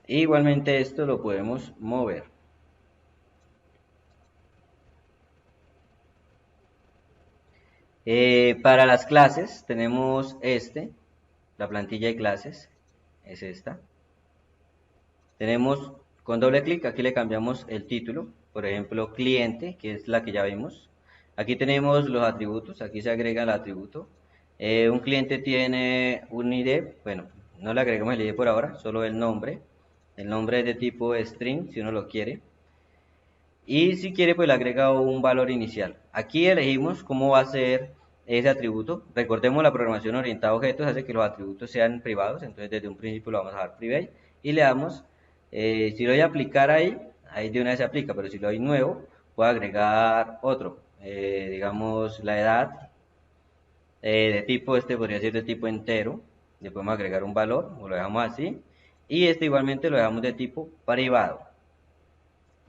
Igualmente esto lo podemos mover. Para las clases tenemos la plantilla de clases, es esta. Tenemos con doble clic, aquí le cambiamos el título, por ejemplo cliente, que es la que ya vimos. Aquí tenemos los atributos, aquí se agrega el atributo. Un cliente tiene un ID, bueno, no le agregamos el ID por ahora, solo el nombre. El nombre es de tipo string, si uno lo quiere. Y si quiere, pues le agrega un valor inicial. Aquí elegimos cómo va a ser ese atributo. Recordemos, la programación orientada a objetos hace que los atributos sean privados. Entonces, desde un principio lo vamos a dejar private. Y le damos, si lo voy a aplicar ahí de una vez se aplica. Pero si lo doy nuevo, puedo agregar otro. Digamos, la edad. De tipo, podría ser de tipo entero. Le podemos agregar un valor, o lo dejamos así. Y igualmente lo dejamos de tipo privado.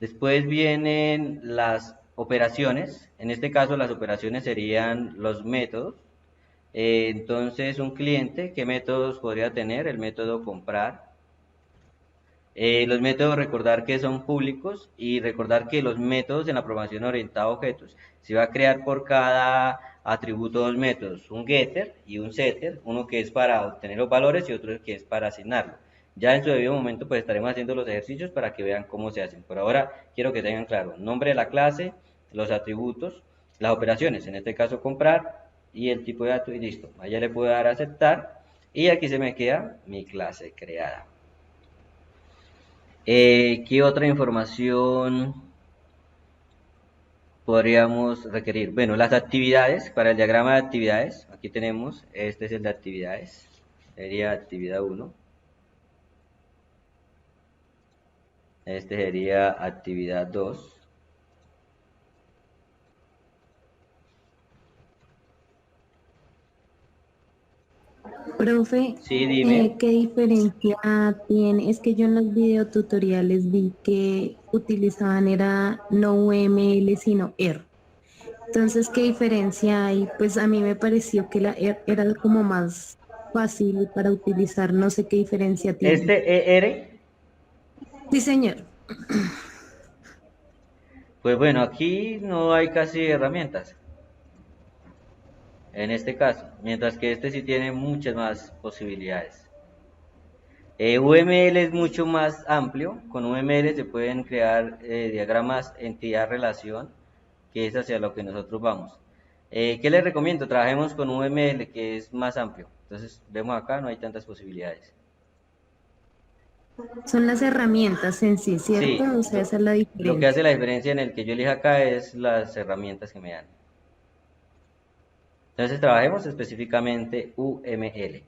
Después vienen las operaciones. En este caso las operaciones serían los métodos. Entonces un cliente, ¿qué métodos podría tener? El método comprar. Los métodos, recordar que son públicos y recordar que los métodos en la programación orientada a objetos se va a crear por cada atributo dos métodos, un getter y un setter, uno que es para obtener los valores y otro que es para asignarlo. Ya en su debido momento pues estaremos haciendo los ejercicios para que vean cómo se hacen. Por ahora quiero que tengan claro nombre de la clase, los atributos, las operaciones, en este caso comprar y el tipo de dato y listo. Allá le puedo dar a aceptar y aquí se me queda mi clase creada. ¿Qué otra información podríamos requerir? Bueno, las actividades, para el diagrama de actividades, aquí tenemos, este es el de actividades, sería actividad 1, este sería actividad 2, Profe, sí, dime. ¿qué diferencia tiene? Es que yo en los videotutoriales vi que utilizaban era no UML sino R. Entonces, ¿qué diferencia hay? Pues a mí me pareció que la R era como más fácil para utilizar, no sé qué diferencia tiene. Este ER, Sí, señor. pues bueno, aquí no hay casi herramientas, en este caso, mientras que este sí tiene muchas más posibilidades. UML es mucho más amplio, con UML se pueden crear diagramas entidad-relación, que es hacia lo que nosotros vamos. ¿Qué les recomiendo? Trabajemos con UML, que es más amplio. Entonces, vemos acá, no hay tantas posibilidades. Son las herramientas en sí, ¿cierto? Sí, O sea, esa es la diferencia. lo que hace la diferencia en el que yo elija acá es las herramientas que me dan. Entonces, trabajemos específicamente UML.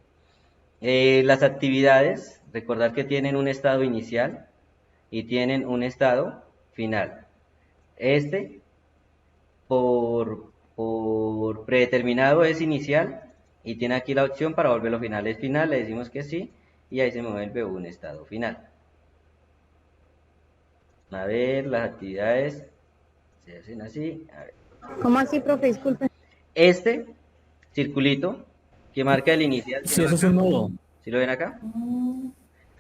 Las actividades, recordar que tienen un estado inicial y tienen un estado final. Este, por predeterminado, es inicial y tiene aquí la opción para volverlo final. Es final, le decimos que sí y ahí se me vuelve un estado final. A ver, las actividades se hacen así. A ver. ¿Cómo así, profe? Disculpe. Este circulito que marca el inicial. Sí, eso es un nodo. ¿Sí lo ven acá?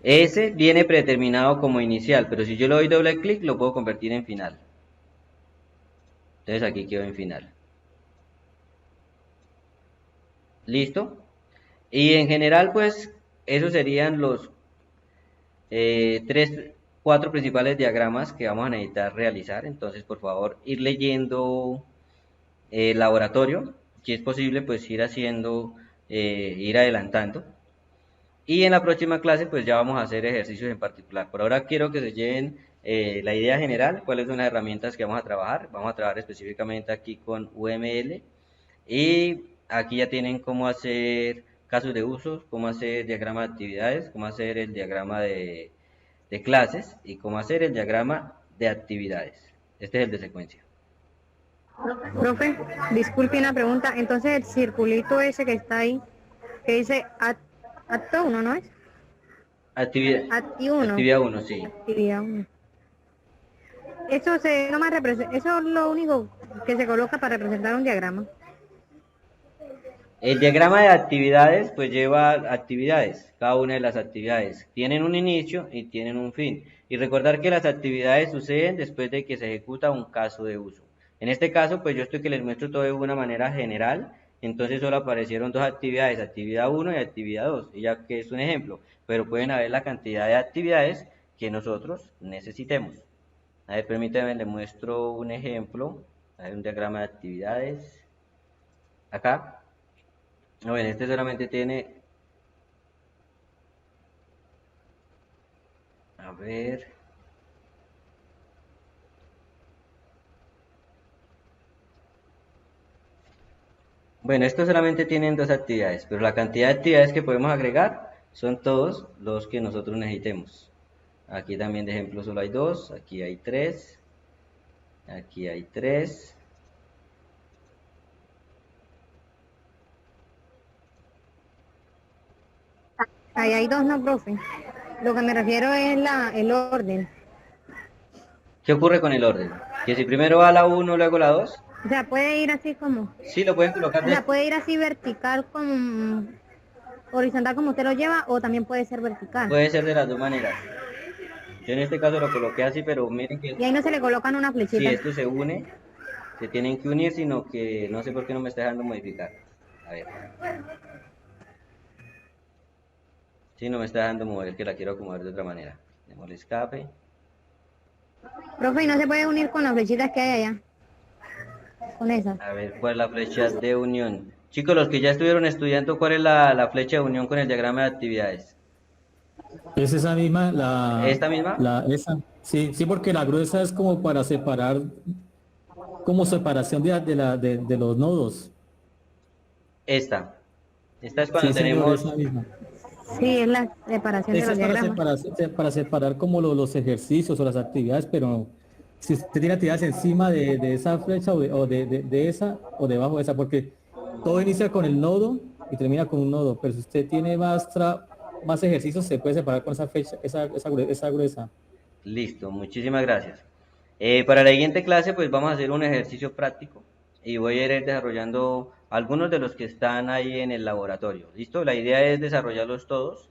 Ese viene predeterminado como inicial, pero si yo le doy doble clic lo puedo convertir en final. Entonces aquí quedó en final. ¿Listo? Y en general, pues, esos serían los 4 principales diagramas que vamos a necesitar realizar. Entonces, por favor, ir leyendo el laboratorio. Si es posible, pues ir haciendo, ir adelantando. Y en la próxima clase, pues ya vamos a hacer ejercicios en particular. Por ahora quiero que se lleven la idea general, cuáles son las herramientas que vamos a trabajar. Vamos a trabajar específicamente aquí con UML. Y aquí ya tienen cómo hacer casos de uso, cómo hacer diagrama de actividades, cómo hacer el diagrama de clases y cómo hacer el diagrama de actividades. Este es el de secuencia. Profe, disculpe una pregunta. Entonces, el circulito ese que está ahí, que dice acto 1, ¿no es? Actividad 1, sí. Actividad 1. Eso nomás representa, eso es lo único que se coloca para representar un diagrama. El diagrama de actividades pues lleva actividades, cada una de las actividades tienen un inicio y tienen un fin. Y recordar que las actividades suceden después de que se ejecuta un caso de uso. En este caso pues yo estoy que les muestro todo de una manera general, entonces solo aparecieron dos actividades, actividad 1 y actividad 2, y ya que es un ejemplo, pero pueden haber la cantidad de actividades que nosotros necesitemos. A ver, permítanme, les muestro un ejemplo, hay un diagrama de actividades, acá. Bueno, este solamente tiene, a ver, bueno, estos solamente tienen dos actividades, pero la cantidad de actividades que podemos agregar son todos los que nosotros necesitemos. Aquí también de ejemplo solo hay dos, aquí hay tres, aquí hay tres. Ahí hay dos, no, profe. Lo que me refiero es el orden. ¿Qué ocurre con el orden? Que si primero va la 1, luego la 2. O sea, puede ir así como... Sí, lo pueden colocar O sea, puede ir así vertical como... horizontal como usted lo lleva, o también puede ser vertical. Puede ser de las dos maneras. Yo en este caso lo coloqué así, pero miren que... Y ahí no se le colocan una flechita. Si esto se une, se tienen que unir, sino que no sé por qué no me está dejando modificar. A ver. Sí, no me está dejando mover, que la quiero acomodar de otra manera. Démosle escape. Profe, ¿y no se puede unir con las flechitas que hay allá? Con esas. A ver, ¿cuál es la flecha de unión? Chicos, los que ya estuvieron estudiando, ¿cuál es la flecha de unión con el diagrama de actividades? ¿Es esa misma? ¿Esta misma? Esa. Sí, sí, porque la gruesa es como para separar como separación de los nodos. Esta es cuando Sí, señor, tenemos... es la misma. Sí, es la separación de Esa los es diagramas. para separar como los ejercicios o las actividades, pero si usted tiene actividades encima de esa flecha o de esa o debajo de esa, porque todo inicia con el nodo y termina con un nodo, pero si usted tiene más ejercicios se puede separar con esa flecha, esa gruesa. Listo, muchísimas gracias. Para la siguiente clase pues vamos a hacer un ejercicio práctico y voy a ir desarrollando algunos de los que están ahí en el laboratorio. ¿Listo? La idea es desarrollarlos todos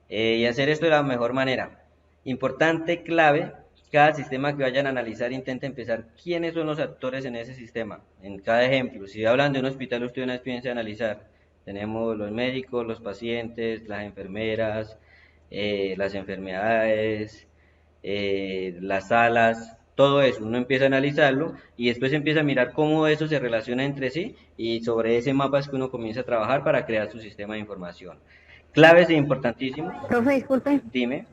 y hacer esto de la mejor manera. Importante, clave, cada sistema que vayan a analizar intenta empezar quiénes son los actores en ese sistema. En cada ejemplo, si hablan de un hospital, usted una vez piensa analizar. Tenemos los médicos, los pacientes, las enfermeras, las enfermedades, las salas, todo eso. Uno empieza a analizarlo y después empieza a mirar cómo eso se relaciona entre sí y sobre ese mapa es que uno comienza a trabajar para crear su sistema de información. Claves e importantísimo. Profe, disculpe. Dime.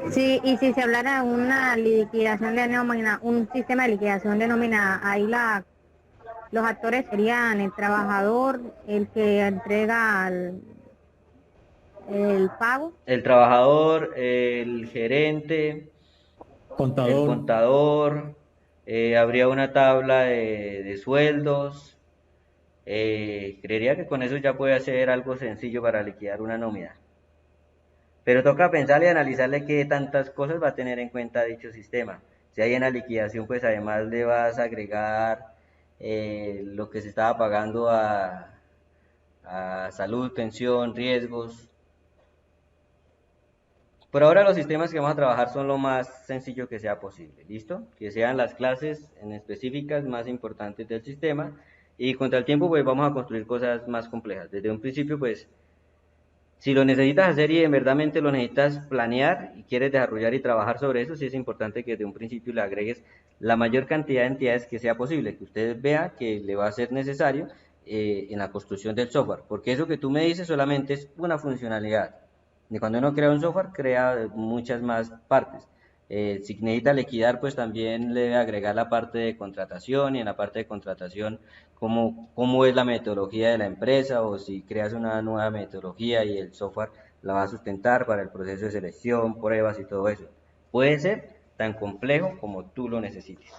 Sí, y si se hablara de una liquidación de nómina, un sistema de liquidación de nómina, ahí los actores serían el trabajador, el que entrega el pago. El trabajador, el gerente, el Contador, contador, habría una tabla de sueldos. Creería que con eso ya puede hacer algo sencillo para liquidar una nómina. Pero toca pensarle y analizarle qué tantas cosas va a tener en cuenta dicho sistema. Si hay una liquidación, pues además le vas a agregar lo que se estaba pagando a salud, pensión, riesgos. Por ahora los sistemas que vamos a trabajar son lo más sencillo que sea posible, ¿listo? Que sean las clases en específicas más importantes del sistema y contra el tiempo pues vamos a construir cosas más complejas. Desde un principio pues si lo necesitas hacer y en verdadmente lo necesitas planear y quieres desarrollar y trabajar sobre eso, sí es importante que desde un principio le agregues la mayor cantidad de entidades que sea posible, que usted vea que le va a ser necesario en la construcción del software, porque eso que tú me dices solamente es una funcionalidad. Y cuando uno crea un software, crea muchas más partes. Si necesita liquidar, pues también le debe agregar la parte de contratación y en la parte de contratación cómo es la metodología de la empresa o si creas una nueva metodología y el software la va a sustentar para el proceso de selección, pruebas y todo eso. Puede ser tan complejo como tú lo necesites.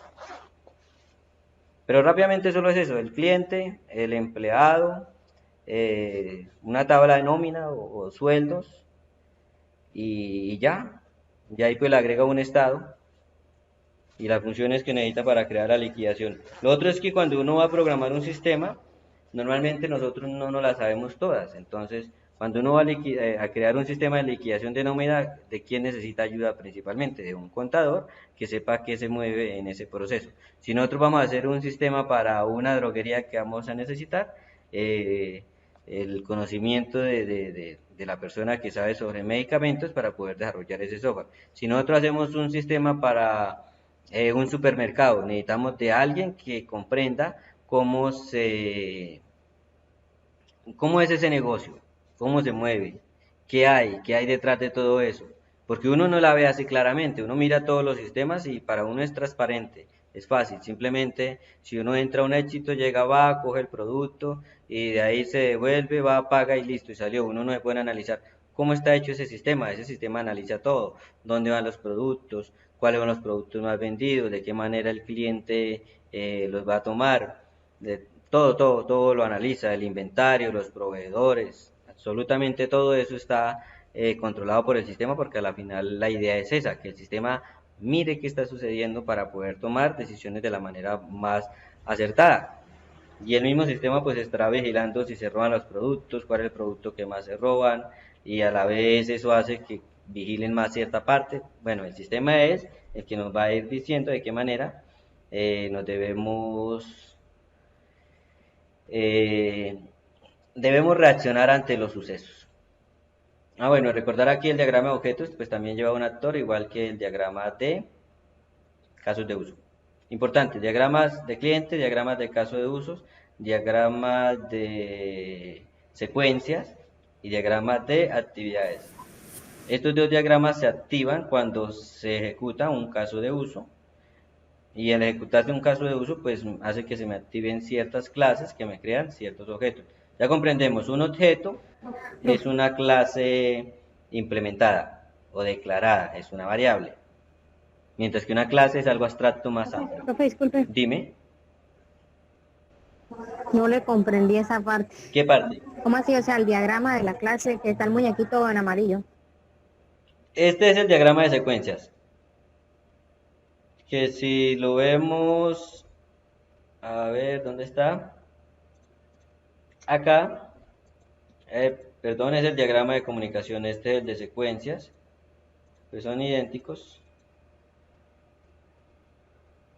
Pero rápidamente solo es eso, el cliente, el empleado, una tabla de nómina o sueldos y ya ahí pues le agrega un estado y las funciones que necesita para crear la liquidación. Lo otro es que cuando uno va a programar un sistema, normalmente nosotros no nos las sabemos todas, entonces cuando uno va a crear un sistema de liquidación de nómina, ¿de quién necesita ayuda principalmente? De un contador que sepa qué se mueve en ese proceso. Si nosotros vamos a hacer un sistema para una droguería que vamos a necesitar, el conocimiento de la persona que sabe sobre medicamentos para poder desarrollar ese software. Si nosotros hacemos un sistema para un supermercado, necesitamos de alguien que comprenda cómo es ese negocio, cómo se mueve, qué hay detrás de todo eso. Porque uno no la ve así claramente, uno mira todos los sistemas y para uno es transparente. Es fácil, simplemente si uno entra a un éxito, llega, va, coge el producto y de ahí se devuelve, va, paga y listo, y salió. Uno no se puede analizar cómo está hecho ese sistema analiza todo, dónde van los productos, cuáles son los productos más vendidos, de qué manera el cliente los va a tomar, todo lo analiza, el inventario, los proveedores, absolutamente todo eso está controlado por el sistema porque a la final la idea es esa, que el sistema mire qué está sucediendo para poder tomar decisiones de la manera más acertada. Y el mismo sistema pues estará vigilando si se roban los productos, cuál es el producto que más se roban y a la vez eso hace que vigilen más cierta parte. Bueno, el sistema es el que nos va a ir diciendo de qué manera debemos reaccionar ante los sucesos. Bueno, recordar aquí el diagrama de objetos, pues también lleva un actor, igual que el diagrama de casos de uso. Importante, diagramas de cliente, diagramas de caso de usos, diagramas de secuencias y diagramas de actividades. Estos dos diagramas se activan cuando se ejecuta un caso de uso Y al ejecutarse un caso de uso, pues hace que se me activen ciertas clases que me crean ciertos objetos. Ya comprendemos, un objeto es una clase implementada o declarada, es una variable. Mientras que una clase es algo abstracto más amplio. Profe, disculpe, Dime, no le comprendí esa parte. ¿qué parte? ¿Cómo así? O sea, el diagrama de la clase que está el muñequito en amarillo. Este es el diagrama de secuencias. Que si lo vemos, a ver, ¿dónde está? Acá, perdón, es el diagrama de comunicación, este es el de secuencias, pues son idénticos.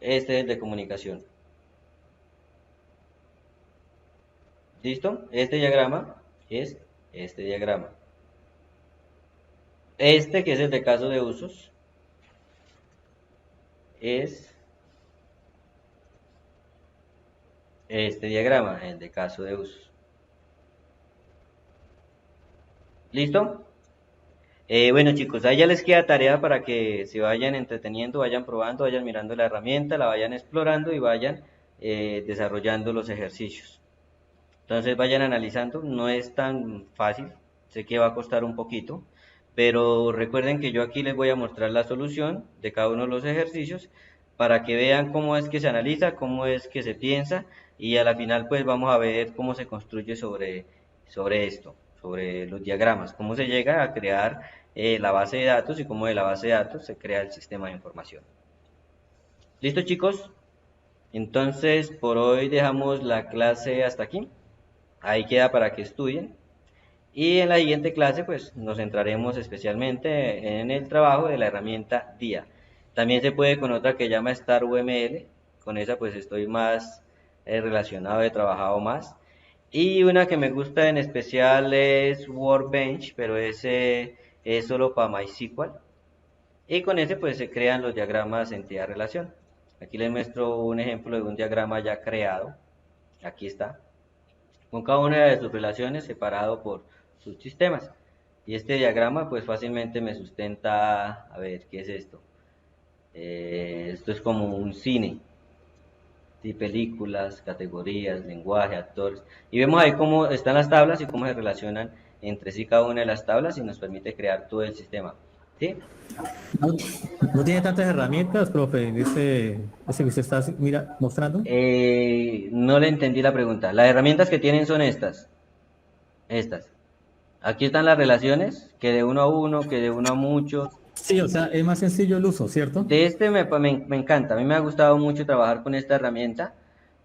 Este es el de comunicación. ¿Listo? Este diagrama es este diagrama. Este, que es el de caso de usos, es este diagrama, el de caso de usos. ¿Listo? Bueno chicos, ahí ya les queda tarea para que se vayan entreteniendo, vayan probando, vayan mirando la herramienta, la vayan explorando y vayan desarrollando los ejercicios. Entonces vayan analizando, no es tan fácil, sé que va a costar un poquito, pero recuerden que yo aquí les voy a mostrar la solución de cada uno de los ejercicios para que vean cómo es que se analiza, cómo es que se piensa y a la final pues vamos a ver cómo se construye sobre esto, sobre los diagramas, cómo se llega a crear la base de datos y cómo de la base de datos se crea el sistema de información. ¿Listo chicos? Entonces por hoy dejamos la clase hasta aquí. Ahí queda para que estudien. Y en la siguiente clase pues nos centraremos especialmente en el trabajo de la herramienta DIA. También se puede con otra que llama StarUML. Con esa pues estoy más relacionado, he trabajado más. Y una que me gusta en especial es Workbench, pero ese es solo para MySQL. Y con ese pues se crean los diagramas entidad-relación. Aquí les muestro un ejemplo de un diagrama ya creado. Aquí está. Con cada una de sus relaciones separado por sus sistemas. Y este diagrama pues fácilmente me sustenta, a ver, ¿qué es esto? Esto es como un cine, de películas, categorías, lenguaje, actores. Y vemos ahí cómo están las tablas y cómo se relacionan entre sí cada una de las tablas y nos permite crear todo el sistema. ¿Sí? No tiene tantas herramientas, profe, ese que usted está mostrando. No le entendí la pregunta. Las herramientas que tienen son estas. Estas. Aquí están las relaciones, que de uno a uno, que de uno a muchos. Sí, o sea, es más sencillo el uso, ¿cierto? De este me encanta. A mí me ha gustado mucho trabajar con esta herramienta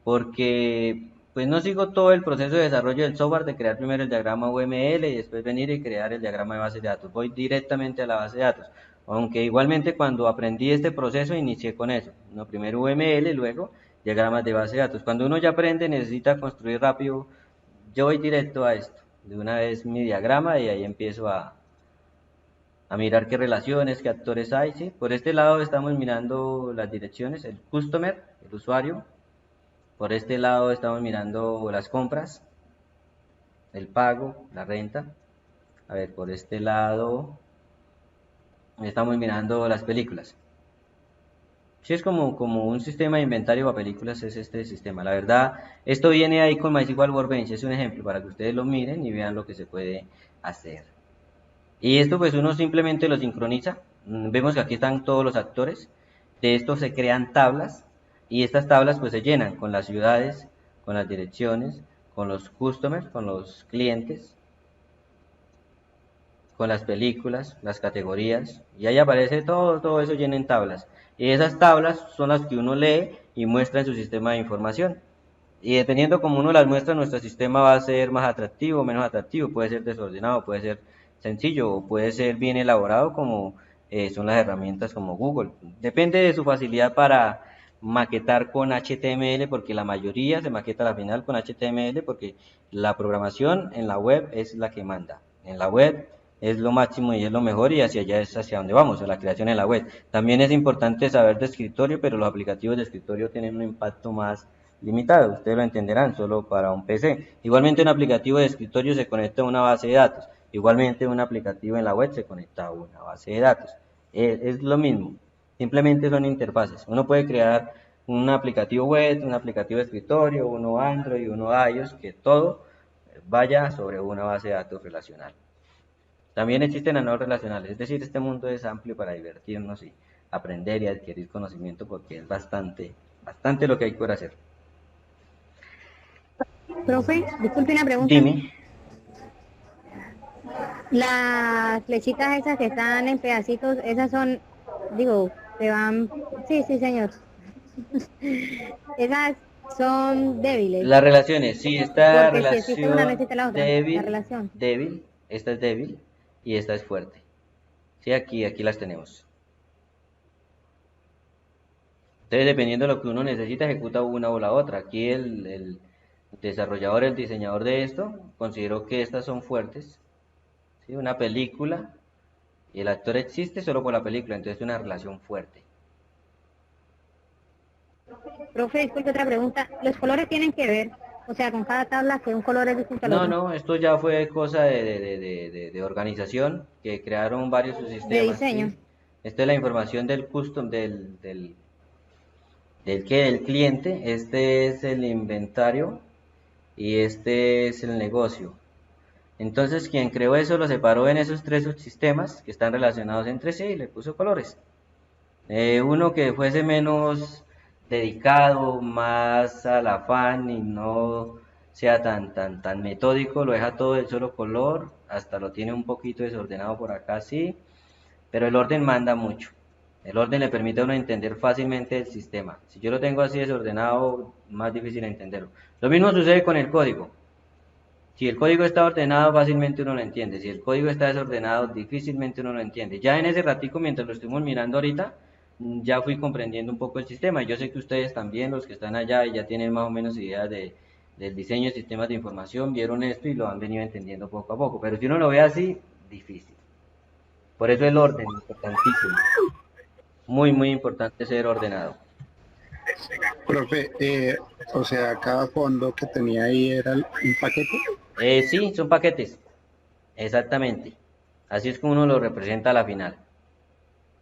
porque pues no sigo todo el proceso de desarrollo del software de crear primero el diagrama UML y después venir y crear el diagrama de base de datos. Voy directamente a la base de datos. Aunque igualmente cuando aprendí este proceso inicié con eso. No, primero UML, luego diagramas de base de datos. Cuando uno ya aprende necesita construir rápido. Yo voy directo a esto. De una vez mi diagrama y ahí empiezo a mirar qué relaciones, qué actores hay. ¿Sí? Por este lado estamos mirando las direcciones, el customer, el usuario. Por este lado estamos mirando las compras, el pago, la renta. A ver, por este lado estamos mirando las películas. Sí, es como un sistema de inventario para películas, es este sistema. La verdad, esto viene ahí con MySQL Workbench, es un ejemplo para que ustedes lo miren y vean lo que se puede hacer. Y esto pues uno simplemente lo sincroniza. Vemos que aquí están todos los actores. De esto se crean tablas. Y estas tablas pues se llenan con las ciudades, con las direcciones, con los customers, con los clientes, con las películas, las categorías. Y ahí aparece todo eso lleno en tablas. Y esas tablas son las que uno lee y muestra en su sistema de información. Y dependiendo como uno las muestra, nuestro sistema va a ser más atractivo o menos atractivo. Puede ser desordenado, puede ser sencillo o puede ser bien elaborado como son las herramientas como Google. Depende de su facilidad para maquetar con HTML, porque la mayoría se maqueta al final con HTML, porque la programación en la web es la que manda. En la web es lo máximo y es lo mejor y hacia allá es hacia donde vamos, a la creación en la web. También es importante saber de escritorio, pero los aplicativos de escritorio tienen un impacto más limitado, ustedes lo entenderán, solo para un PC. Igualmente un aplicativo de escritorio se conecta a una base de datos, igualmente un aplicativo en la web se conecta a una base de datos. Es lo mismo. Simplemente son interfaces. Uno puede crear un aplicativo web, un aplicativo de escritorio, uno Android, uno iOS, que todo vaya sobre una base de datos relacional. También existen las no relacionales, es decir, este mundo es amplio para divertirnos y aprender y adquirir conocimiento porque es bastante lo que hay por hacer. Profe, disculpe una pregunta. Dime. Las flechitas esas que están en pedacitos, esas son, digo, se van, sí, sí, señor. Esas son débiles. Las relaciones, sí, esta Porque si existe una, no relación existe la otra. La relación. débil, esta es débil y esta es fuerte. Sí, aquí las tenemos. Entonces, dependiendo de lo que uno necesita, ejecuta una o la otra. Aquí el desarrollador, el diseñador de esto, consideró que estas son fuertes. ¿Sí? Una película y el actor existe solo por la película, entonces es una relación fuerte. Profe, disculpe otra pregunta. ¿Los colores tienen que ver? O sea, con cada tabla que un color es distinto al otro. No, esto ya fue cosa de organización, que crearon varios subsistemas. De diseño. ¿Sí? Esta es la información del custom, del cliente, este es el inventario y este es el negocio. Entonces quien creó eso lo separó en esos tres subsistemas que están relacionados entre sí y le puso colores. Uno que fuese menos dedicado, más al afán y no sea tan metódico, lo deja todo del solo color, hasta lo tiene un poquito desordenado por acá, sí, pero el orden manda mucho. El orden le permite a uno entender fácilmente el sistema. Si yo lo tengo así desordenado, más difícil entenderlo. Lo mismo sucede con el código. Si el código está ordenado, fácilmente uno lo entiende. Si el código está desordenado, difícilmente uno lo entiende. Ya en ese ratico, mientras lo estuvimos mirando ahorita, ya fui comprendiendo un poco el sistema. Yo sé que ustedes también, los que están allá y ya tienen más o menos ideas del diseño de sistemas de información, vieron esto y lo han venido entendiendo poco a poco. Pero si uno lo ve así, difícil. Por eso el orden, importantísimo. Muy importante ser ordenado. Profe, o sea, cada fondo que tenía ahí era un paquete. Sí, son paquetes. Exactamente. Así es como uno lo representa a la final.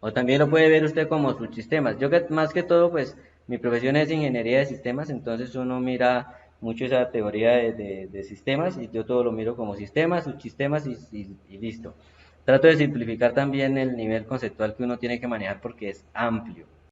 O también lo puede ver usted como subsistemas. Yo más que todo, pues, mi profesión es ingeniería de sistemas, entonces uno mira mucho esa teoría de sistemas y yo todo lo miro como sistemas, subsistemas y listo. Trato de simplificar también el nivel conceptual que uno tiene que manejar porque es amplio.